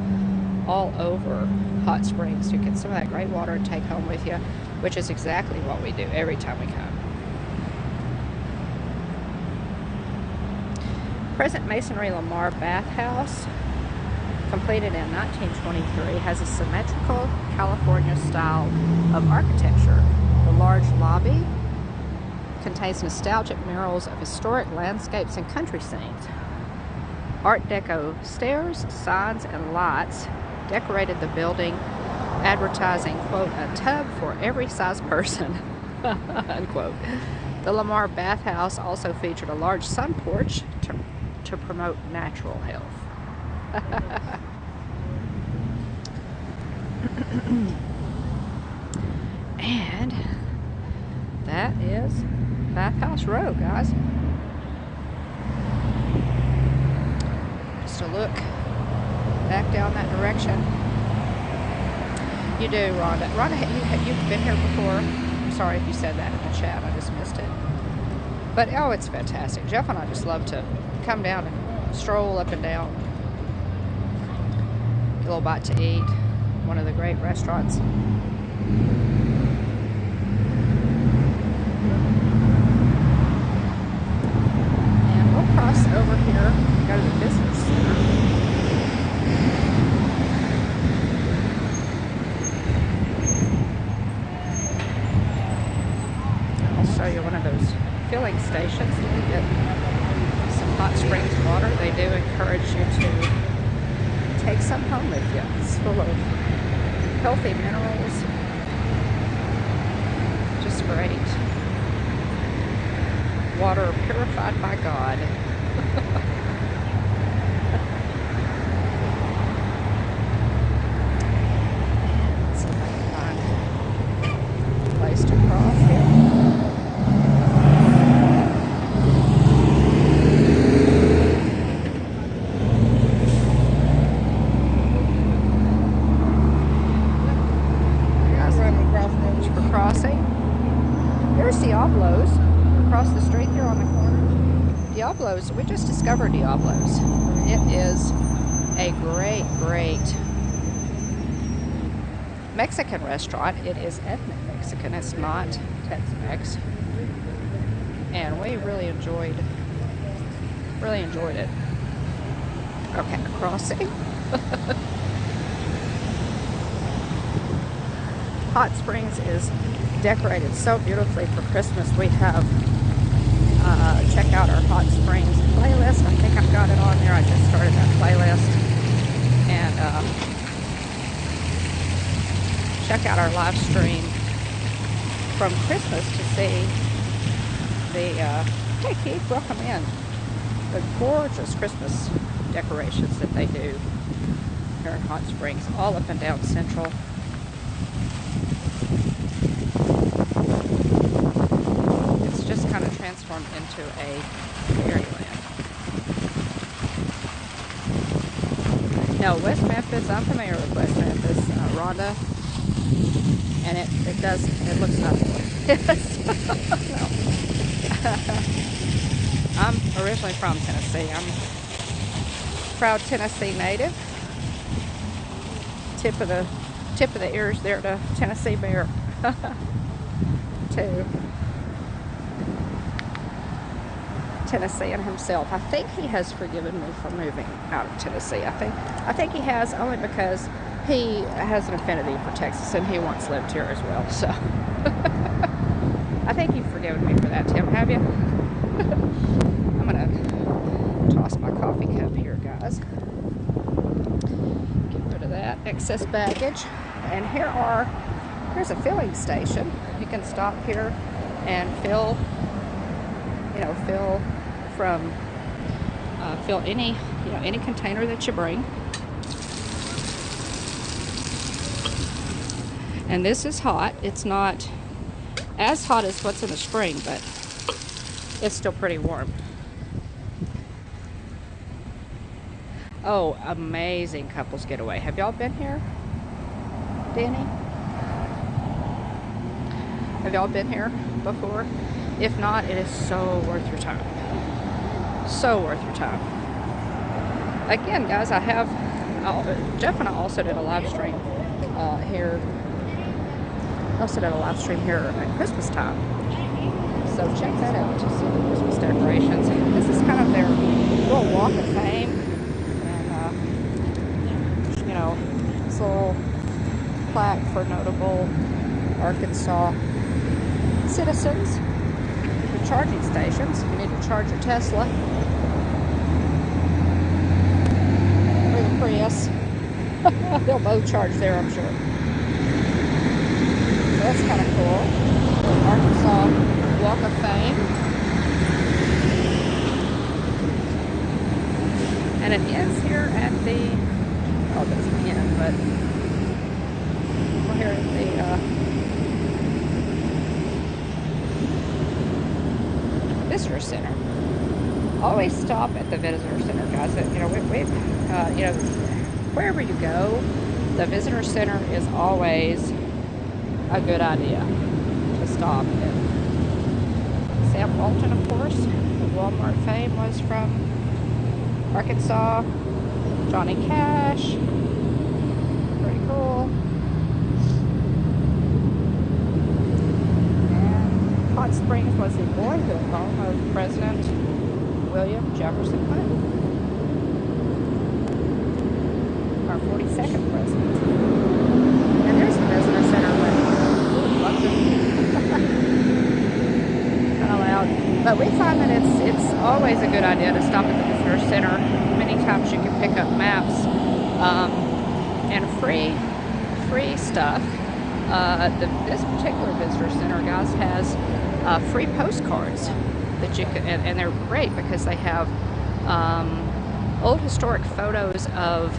all over Hot Springs. You get some of that great water to take home with you, which is exactly what we do every time we come. Present Masonry Lamar Bathhouse, completed in 1923, has a symmetrical California style of architecture. The large lobby contains nostalgic murals of historic landscapes and country scenes. Art Deco stairs, signs, and lights decorated the building, advertising, quote, a tub for every size person, unquote. The Lamar Bathhouse also featured a large sun porch to promote natural health. And that is Bathhouse Row, guys. Just a look back down that direction. You do, Rhonda. Rhonda, you've been here before. I'm sorry if you said that in the chat. I just missed it. But, oh, it's fantastic. Jeff and I just love to come down and stroll up and down. Get a little bite to eat. One of the great restaurants. And we'll cross over here and go to the visitor center. I'll show you one of those filling stations to get some Hot Springs water. They do encourage you to take some home with you. It's full of healthy minerals. Just great. Water purified by God. Let's see if I can find a place to cross here. across the street there on the corner, Diablo's. We just discovered Diablo's. It is a great, great Mexican restaurant. It is ethnic Mexican. It's not Tex-Mex. And we really enjoyed it. Okay, crossing. Hot Springs is decorated so beautifully for Christmas. We have check out our Hot Springs playlist. I think I've got it on there. I just started that playlist. And check out our live stream from Christmas to see the hey Keith, welcome in. The gorgeous Christmas decorations that they do here in Hot Springs, all up and down Central. It's just kind of transformed into a fairyland. No, West Memphis, I'm familiar with West Memphis, Rhonda, and it looks nothing like this. No. I'm originally from Tennessee. I'm a proud Tennessee native. Tip of the ears there to Tennessee Bear. To Tennessean himself. I think he has forgiven me for moving out of Tennessee. I think he has, only because he has an affinity for Texas and he once lived here as well. So I think you've forgiven me for that, Tim, have you? I'm gonna toss my coffee cup here, guys. Get rid of that excess baggage. And here's a filling station. You can stop here and fill any container that you bring. And this is hot. It's not as hot as what's in the spring, but it's still pretty warm. Oh, amazing couples getaway. Have y'all been here? Danny? Have y'all been here before? If not, it is so worth your time. So worth your time. Again, guys, Jeff and I also did a live stream here. Also did a live stream here at Christmas time. So check that out to see the Christmas decorations. This is kind of their little walk of fame. And, this little plaque for notable Arkansas citizens. The charging stations. You need to charge your Tesla or the Prius. They'll both charge there, I'm sure. So that's kind of cool. The Arkansas Walk of Fame. And it ends here at the, oh, it doesn't end, but we're here at the visitor center. Always stop at the visitor center, guys. Wherever you go, the visitor center is always a good idea to stop at. Sam Walton, of course, the Walmart fame, was from Arkansas. Johnny Cash, pretty cool. And Hot Springs was the boyhood home of President William Jefferson Clinton, our 42nd president. And there's the visitor center kind of loud. But we find that it's always a good idea to stop at the visitor center. Many times you can pick up maps and free stuff. This particular visitor center, guys, has free postcards that you can, and they're great because they have old historic photos of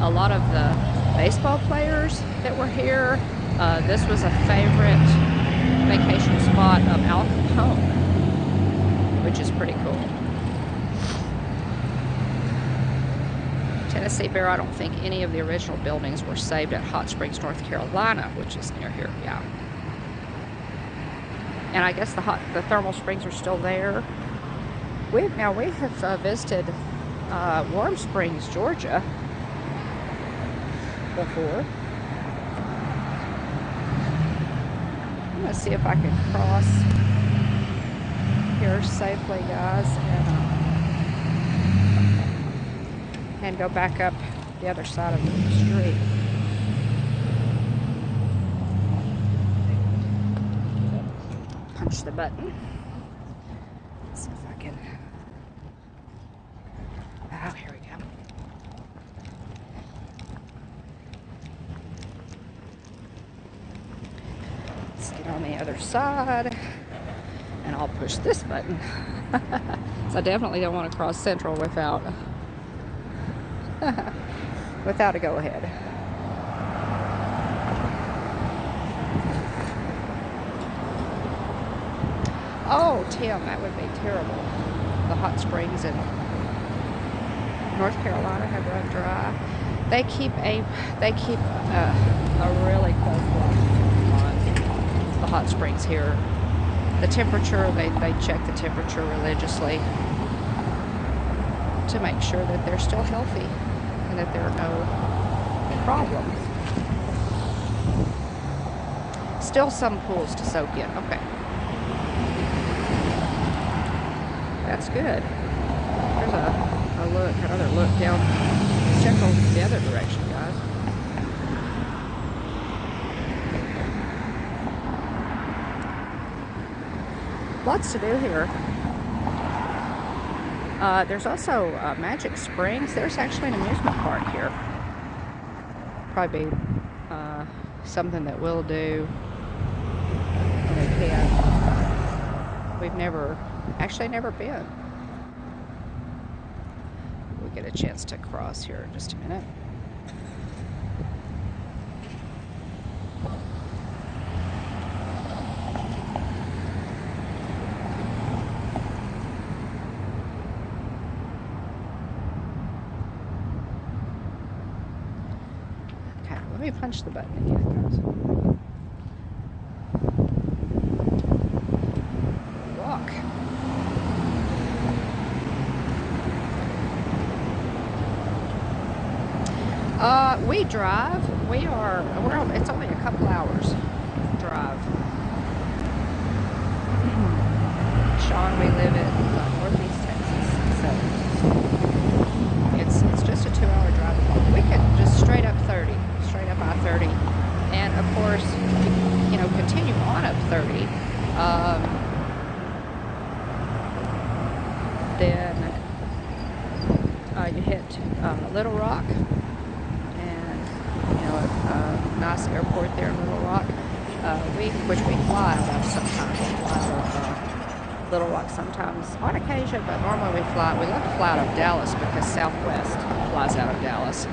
a lot of the baseball players that were here. This was a favorite vacation spot of Al Capone, which is pretty cool. Tennessee Bear, I don't think any of the original buildings were saved at Hot Springs, North Carolina, which is near here, yeah. and I guess the thermal springs are still there. We have visited Warm Springs, Georgia before. I'm gonna see if I can cross here safely, guys, and go back up the other side of the street. Punch the button. Let's see if I can. Oh, here we go. Let's get on the other side, and I'll push this button. So I definitely don't want to cross Central without a go-ahead. Oh, Tim, that would be terrible. The hot springs in North Carolina have run dry. They keep a really close watch on the hot springs here. The temperature, they check the temperature religiously to make sure that they're still healthy and that there are no problems. Still some pools to soak in. Okay. That's good. There's another look down Central the other direction, guys. Lots to do here. There's also Magic Springs. There's actually an amusement park here. Probably something that we'll do when we can. We've never been. We'll get a chance to cross here in just a minute. Okay, let me punch the button again, guys. Walk. We drive. It's only a couple hours drive. Sean, we live in Northeast Texas, so it's just a 2-hour drive. We could just straight up I-30, and of course, continue on up 30. Then you hit Little Rock. Nice airport there in Little Rock, which we fly out of sometimes. We fly out of Little Rock sometimes on occasion, but normally we love to fly out of Dallas because Southwest flies out of Dallas,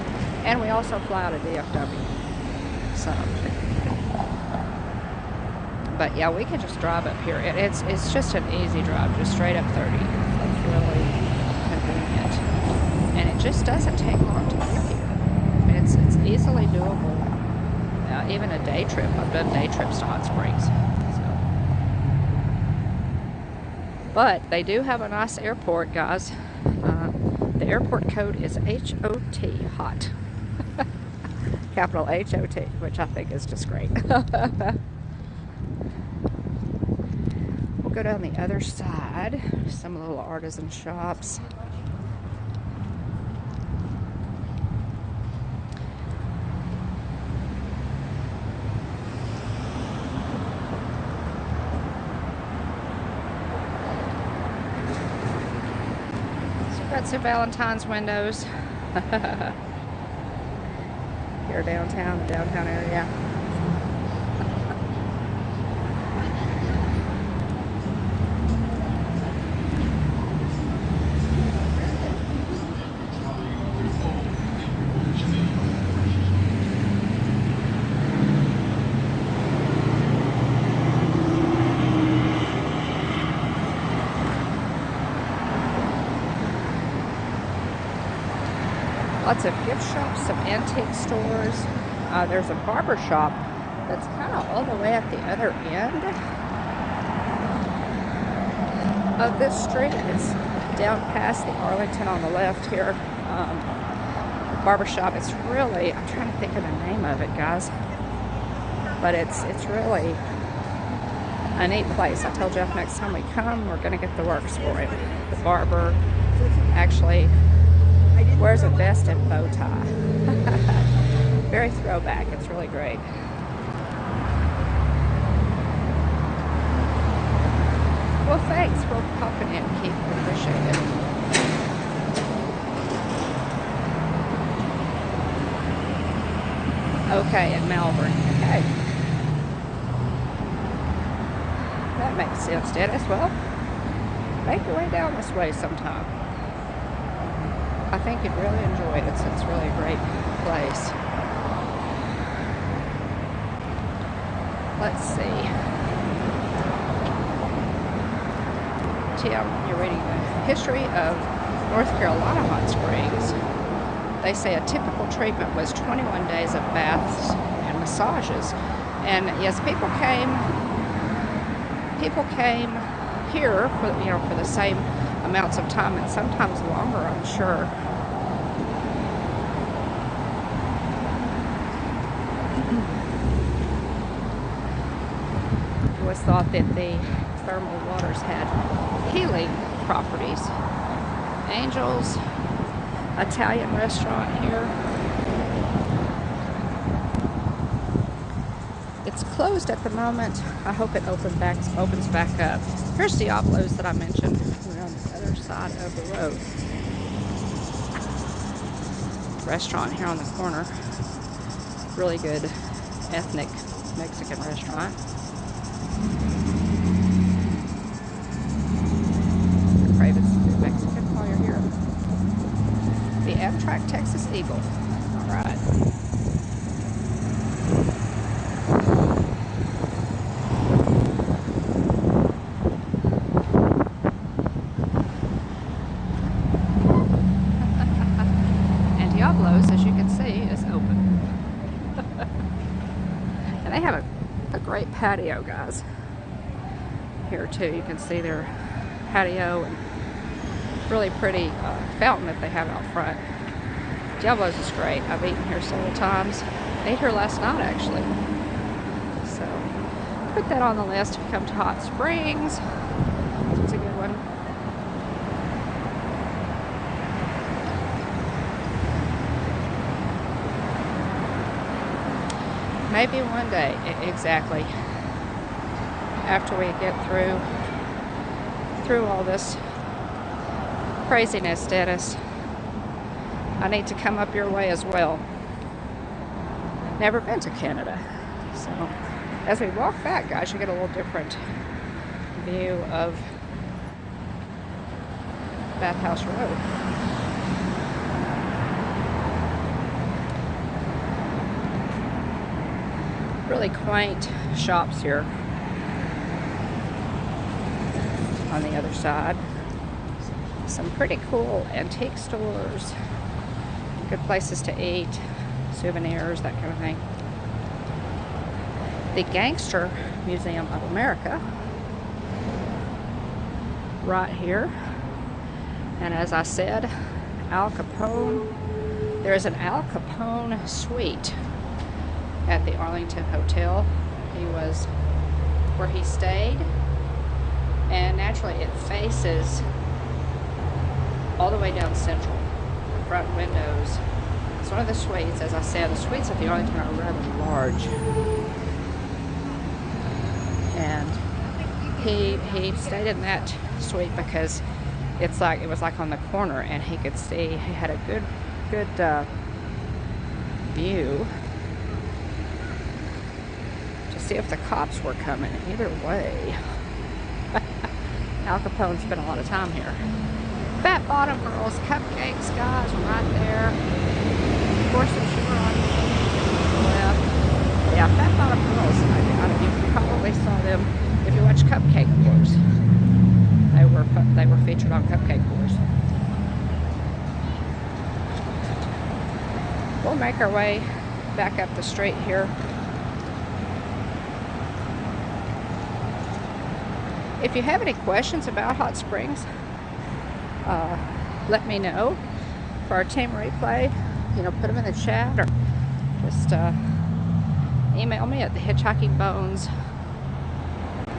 and we also fly out of DFW. So, but yeah, we can just drive up here. It's just an easy drive, just straight up 30. It's really convenient, and it just doesn't take long to get here. It's easily doable. Even a day trip. I've done day trips to hot springs. So. But they do have a nice airport, guys. The airport code is HOT, hot. Capital HOT, which I think is just great. We'll go down the other side. Some little artisan shops. Got some Valentine's windows here downtown, the downtown area. Lots of gift shops, some antique stores. There's a barber shop that's kind of all the way at the other end. of this street. It's down past the Arlington on the left here. Barber Shop. It's really, I'm trying to think of the name of it, guys. But it's really a neat place. I told Jeff next time we come, we're going to get the works for him. The barber actually wears a vest and bow tie. Very throwback. It's really great. Well, thanks for popping in, Keith. I appreciate it. Okay, in Malvern. Okay. That makes sense, Dennis. Well, make your way down this way sometime. I think you'd really enjoy it. It's really a great place. Let's see. Tim, you're reading the history of North Carolina hot springs. They say a typical treatment was 21 days of baths and massages. And yes, people came here for, you know, for the same amounts of time and sometimes longer, I'm sure. It was thought that the thermal waters had healing properties. Angels, Italian restaurant here. It's closed at the moment. I hope it opens back up. Here's Diablo's that I mentioned. We're on the other side of the road. Restaurant here on the corner. Really good ethnic Mexican restaurant. Craving some good Mexican while you're here. The Amtrak Texas Eagle. All right. And Diablo's, as you can see, is open. And they have a great patio, guys. Here too, you can see their patio and really pretty fountain that they have out front. Diablo's is great. I've eaten here several times. Ate here last night, actually. So, put that on the list if you come to Hot Springs. It's a good one. Maybe one day, exactly. After we get through all this craziness, Dennis, I need to come up your way as well. Never been to Canada. So, as we walk back, guys, you get a little different view of Bathhouse Road. Really quaint shops here on the other side. Some pretty cool antique stores, good places to eat, souvenirs, that kind of thing. The Gangster Museum of America, right here. And as I said, Al Capone, there's an Al Capone Suite at the Arlington Hotel. He was where he stayed, and naturally it faces all the way down Central. The front windows. It's one of the suites. As I said, the suites at the Arlington are rather large. And he stayed in that suite because it was like on the corner, and he could see, he had a good view to see if the cops were coming. Either way, Al Capone spent a lot of time here. Fat Bottom Girls cupcakes, guys, right there. Of course, there's sugar on the left. Yeah, Fat Bottom Girls. You probably saw them if you watch Cupcake Wars. They were featured on Cupcake Wars. We'll make our way back up the street here. If you have any questions about hot springs, let me know for our team replay. You know, put them in the chat, or just email me at the Hitchhiking Bones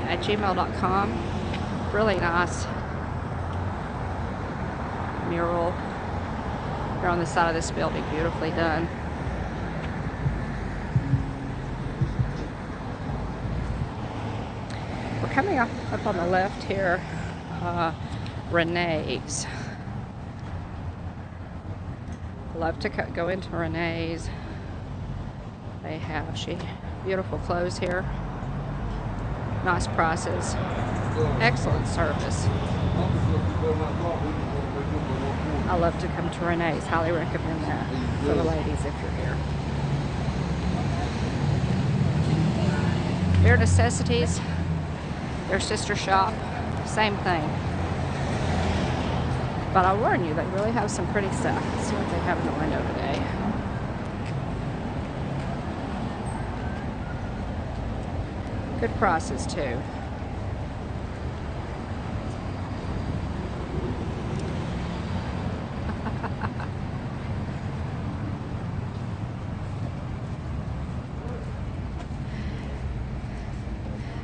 at gmail.com. Really nice mural here on the side of this building, beautifully done. We're coming up on the left here, Renee's. Love to go into Renee's. They have beautiful clothes here, nice prices, excellent service. I love to come to Renee's. Highly recommend that for the ladies if you're here. Bare Necessities, their sister shop, same thing. But I warn you, they really have some pretty stuff. Let's see what they have in the window today. Good prices too.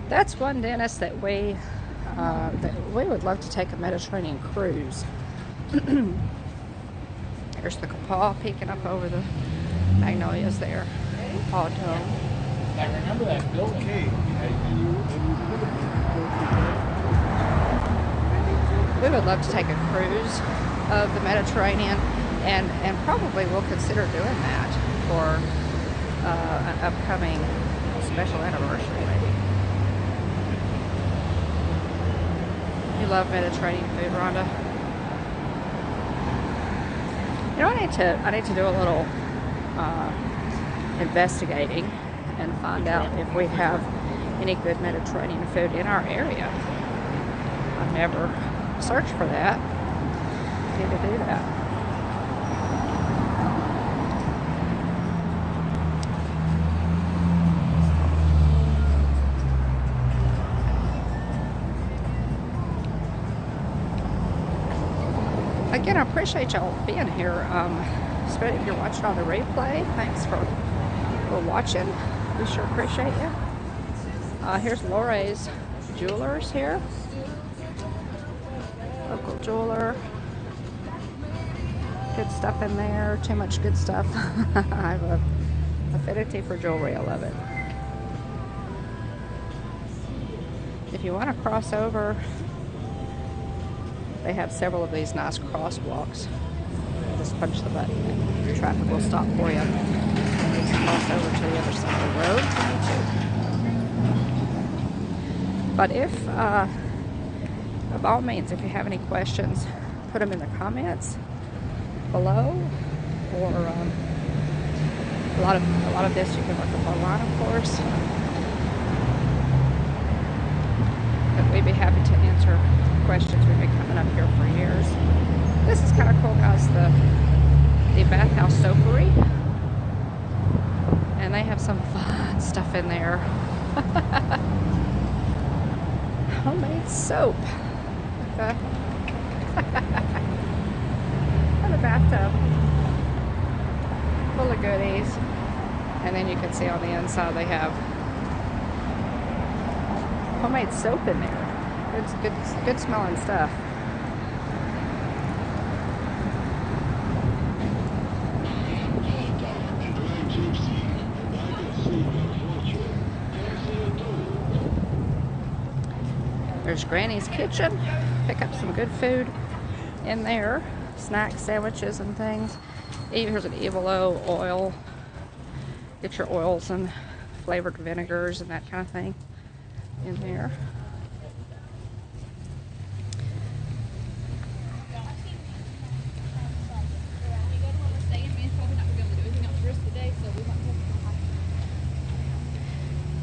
That's one dentist that we would love to take a Mediterranean cruise. There's the Capone peeking up over the magnolias there. Capone Dome. I remember that building. We would love to take a cruise of the Mediterranean, and probably we'll consider doing that for an upcoming special anniversary, maybe. You love Mediterranean food, Rhonda. You know, I need to do a little investigating and find out if we have any good Mediterranean food in our area. I've never searched for that. I need to do that. Again, I appreciate y'all being here. Especially if you're watching on the replay. Thanks for watching. We sure appreciate you. Here's Lorraine's Jewelers here. Local jeweler. Good stuff in there. Too much good stuff. I have a affinity for jewelry. I love it. If you want to cross over, they have several of these nice crosswalks. Just punch the button and the traffic will stop for you. Cross over to the other side of the road if you need to. But if, by all means, if you have any questions, put them in the comments below. Or a lot of this you can look up online, of course. But we'd be happy to answer questions. We've been coming up here for years. This is kind of cool, guys. The Bathhouse Soapery, and they have some fun stuff in there. Homemade soap. And a bathtub full of goodies, and then you can see on the inside they have homemade soap in there. It's good smelling stuff. There's Granny's Kitchen. Pick up some good food in there. Snacks, sandwiches, and things. Here's an Evil oil. Get your oils and flavored vinegars and that kind of thing in there.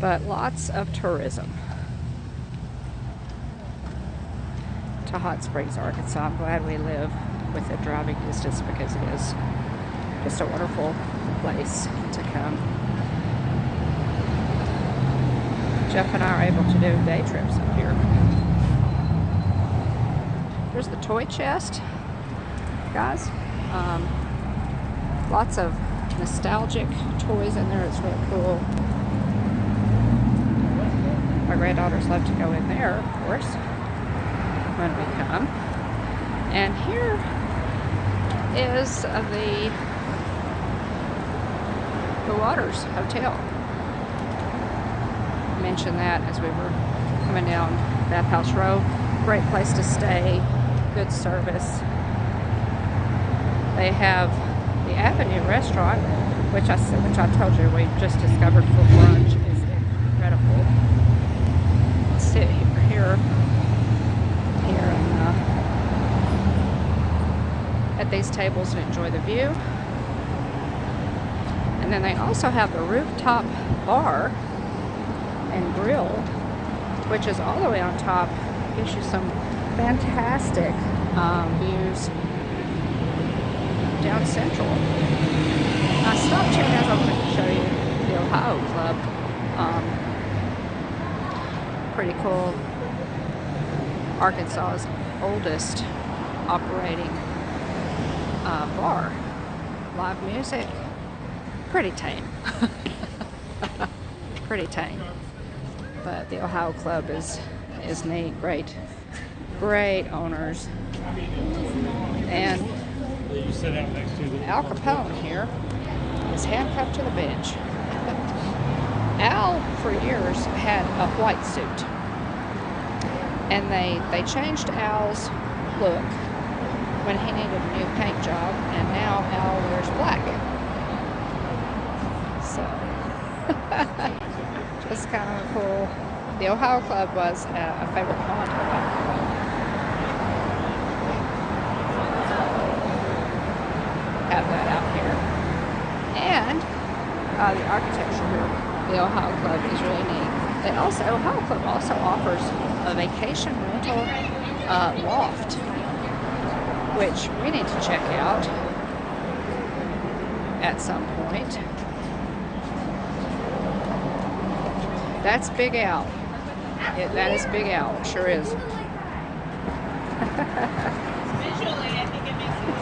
But lots of tourism to Hot Springs, Arkansas. I'm glad we live within driving distance because it is just a wonderful place to come. Jeff and I are able to do day trips up here. Here's the toy chest, guys. Lots of nostalgic toys in there. It's really cool. My granddaughters love to go in there, of course, when we come. And here is the Waters Hotel. I mentioned that as we were coming down Bathhouse Road. Great place to stay, good service. They have the Avenue restaurant, which I told you we just discovered for brunch, is incredible. Sit here and at these tables and enjoy the view. And then they also have the rooftop bar and grill, which is all the way on top. Gives you some fantastic views down Central. I stopped here as I'm going to show you the Ohio Club. Pretty cool. Arkansas's oldest operating bar. Live music. Pretty tame. Pretty tame. But the Ohio Club is neat. Great owners. And Al Capone here is handcuffed to the bench. Al, for years, had a white suit. And they changed Al's look when he needed a new paint job, and now Al wears black. So, just kind of cool. The Ohio Club was a favorite haunt of mine. Have that out here. And the architecture here, the Ohio Club is really neat. Ohio Club also offers a vacation rental loft, which we need to check out at some point. That's Big Al. That is Big Al. It sure is. Visually, I think it makes it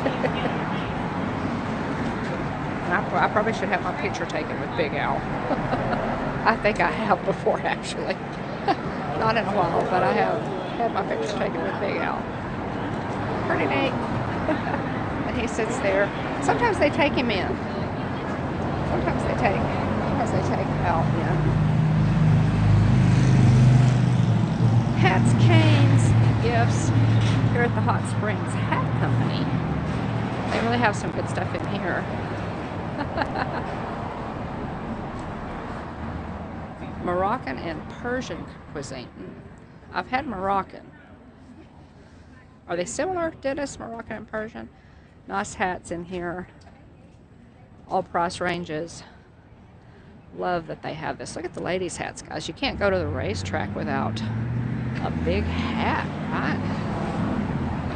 I probably should have my picture taken with Big Al. I think I have before, actually. Not in a while, but I have had my picture taken with Big Al. Pretty neat. And he sits there. Sometimes they take him in. Sometimes they take Al in. Hats, canes, gifts here at the Hot Springs Hat Company. They really have some good stuff in here. Moroccan and Persian cuisine. I've had Moroccan. Are they similar, Dennis, Moroccan and Persian? Nice hats in here. All price ranges. Love that they have this. Look at the ladies' hats, guys. You can't go to the racetrack without a big hat, right?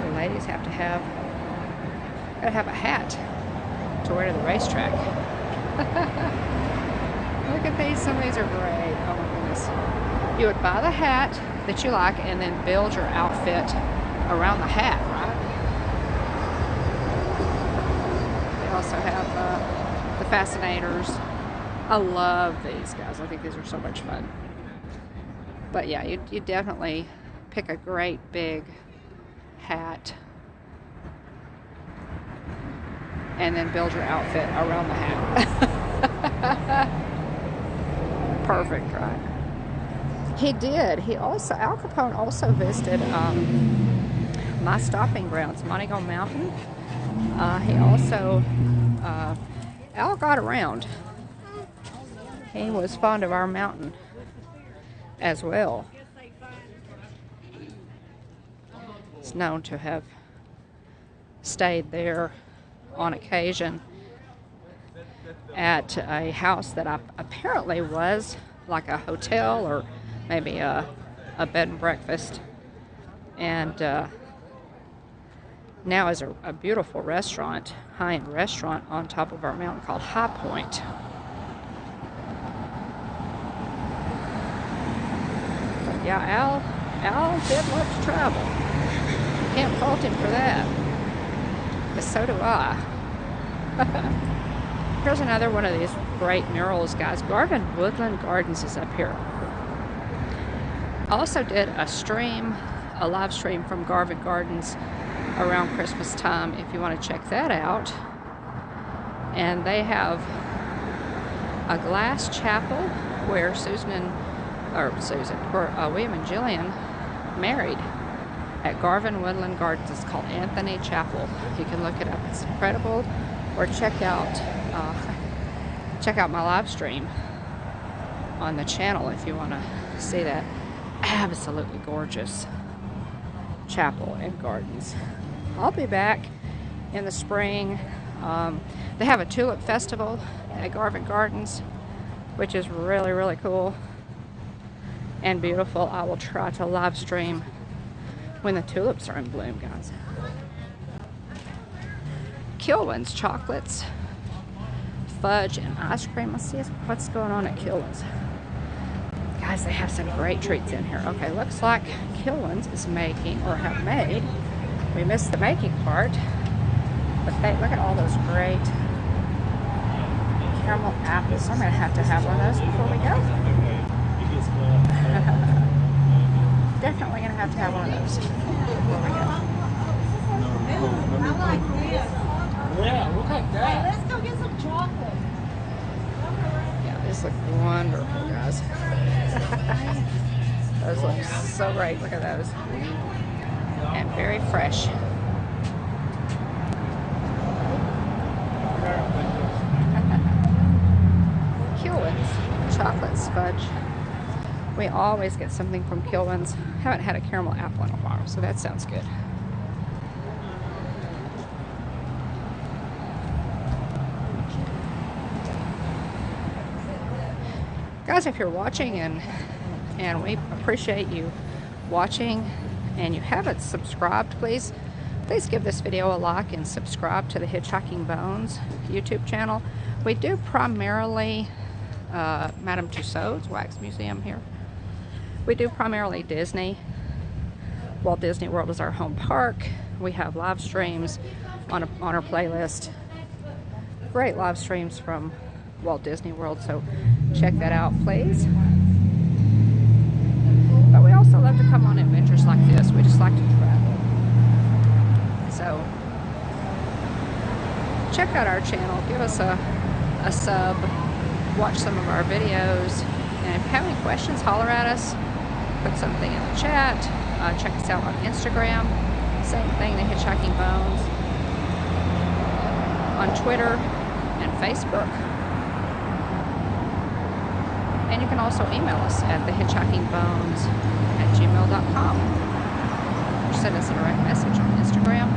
The ladies have to have a hat to wear to the racetrack. Look at these. Some of these are great. Oh my goodness. You would buy the hat that you like and then build your outfit around the hat, right? They also have the fascinators. I love these guys. I think these are so much fun. But yeah, you definitely pick a great big hat and then build your outfit around the hat. Perfect, right? He did. Al Capone also visited my stopping grounds, Montego Mountain. He also, Al got around. He was fond of our mountain as well. He's known to have stayed there on occasion at a house that apparently was like a hotel or maybe a bed and breakfast, and now is a beautiful restaurant, high-end restaurant on top of our mountain called High Point. But yeah, Al did love to travel. Can't fault fault him for that. But so do I. Here's another one of these great murals, guys. Garvin Woodland Gardens is up here. I also did a live stream from Garvin Gardens around Christmas time if you want to check that out. And they have a glass chapel where William and Jillian married at Garvin Woodland Gardens. It's called Anthony Chapel. You can look it up. It's incredible. Or check out my live stream on the channel if you want to see that absolutely gorgeous chapel and gardens. I'll be back in the spring. They have a tulip festival at Garvin Gardens, which is really, really cool and beautiful. I will try to live stream when the tulips are in bloom, guys. Kilwin's chocolates, fudge, and ice cream. Let's see what's going on at Kilwin's. Guys, they have some great treats in here. Okay, looks like Kilwin's is making, or have made, we missed the making part, but look at all those great caramel apples. I'm going to have one of those before we go. Definitely going to have one of those before we go. I like this. Yeah, look at Hey, that. let's go get some chocolate. Yeah, these look wonderful, guys. Those look so great. Look at those. And very fresh. Kilwin's chocolate fudge. We always get something from Kilwin's. Haven't had a caramel apple in a while, so that sounds good. Guys, if you're watching, and we appreciate you watching, and you haven't subscribed, please give this video a like and subscribe to the Hitchhiking Bones YouTube channel. We do primarily Madame Tussauds Wax Museum here. We do primarily Disney. Walt Disney World is our home park. We have live streams on our playlist. Great live streams from Walt Disney World, so check that out, please. But we also love to come on adventures like this. We just like to travel. So check out our channel, give us a sub, watch some of our videos, and if you have any questions, holler at us, put something in the chat. Check us out on Instagram, same thing, the Hitchhiking Bones, on Twitter and Facebook. And you can also email us at thehitchhikingbones@gmail.com, or send us a direct message on Instagram.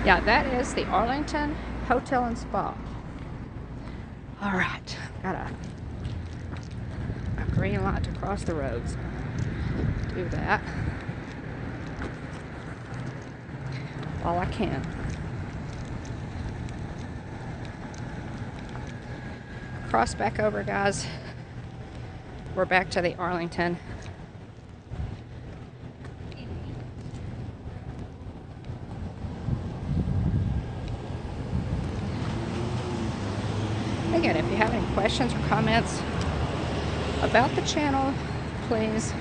Yeah, that is the Arlington Hotel and Spa. All right, got a green light to cross the roads. Do that while I can. Cross back over, guys. We're back to the Arlington. Again, if you have any questions or comments about the channel, please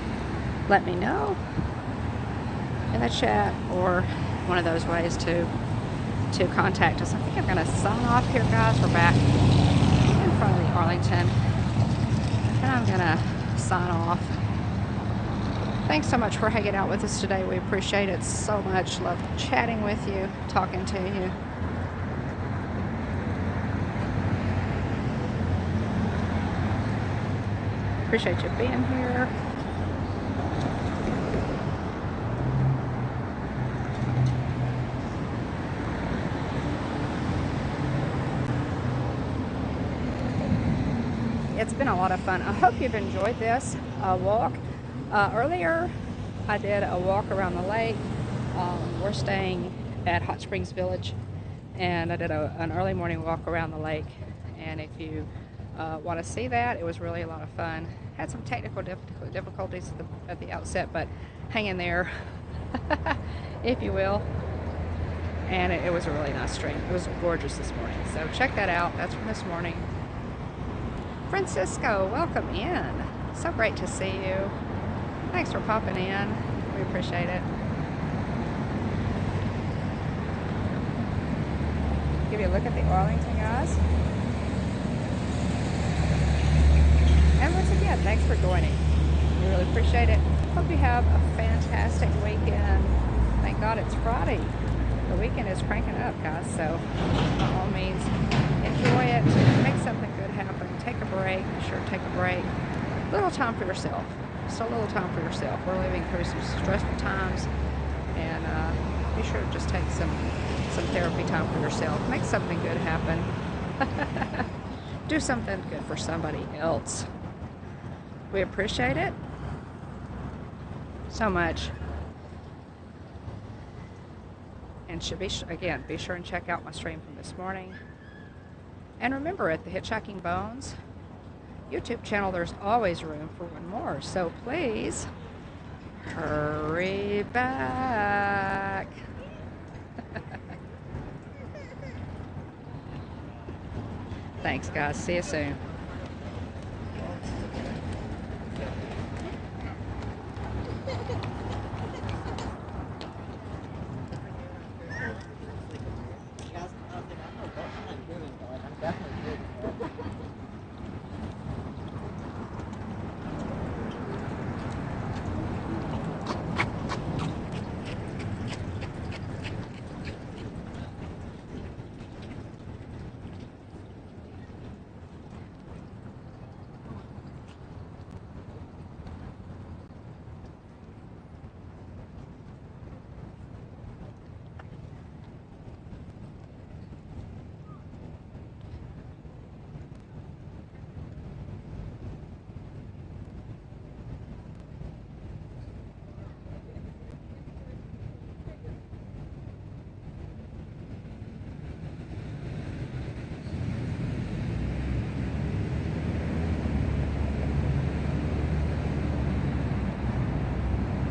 let me know in the chat, or one of those ways to contact us. I think I'm going to sign off here, guys. We're back in front of the Arlington, and I'm going to sign off. Thanks so much for hanging out with us today. We appreciate it so much. Love chatting with you, talking to you. Appreciate you being here. It's been a lot of fun. I hope you've enjoyed this walk. Earlier, I did a walk around the lake. We're staying at Hot Springs Village, and I did an early morning walk around the lake. And if you want to see that, it was really a lot of fun. Had some technical difficulties at the outset, but hang in there, if you will. And it was a really nice stream. It was gorgeous this morning. So check that out. That's from this morning. Francisco, welcome in. So great to see you. Thanks for popping in. We appreciate it. Give you a look at the Arlington, guys. And once again, thanks for joining. We really appreciate it. Hope you have a fantastic weekend. Thank God it's Friday. The weekend is cranking up, guys, so by all means, enjoy it. Make something good happen. Take a break. Be sure to take a break. Little time for yourself. Just a little time for yourself. We're living through some stressful times, and be sure to just take some therapy time for yourself. Make something good happen. Do something good for somebody else. We appreciate it so much. And should be again, be sure and check out my stream from this morning. And remember, at the Hitchhiking Bones YouTube channel, there's always room for one more. So please hurry back. Thanks, guys. See you soon.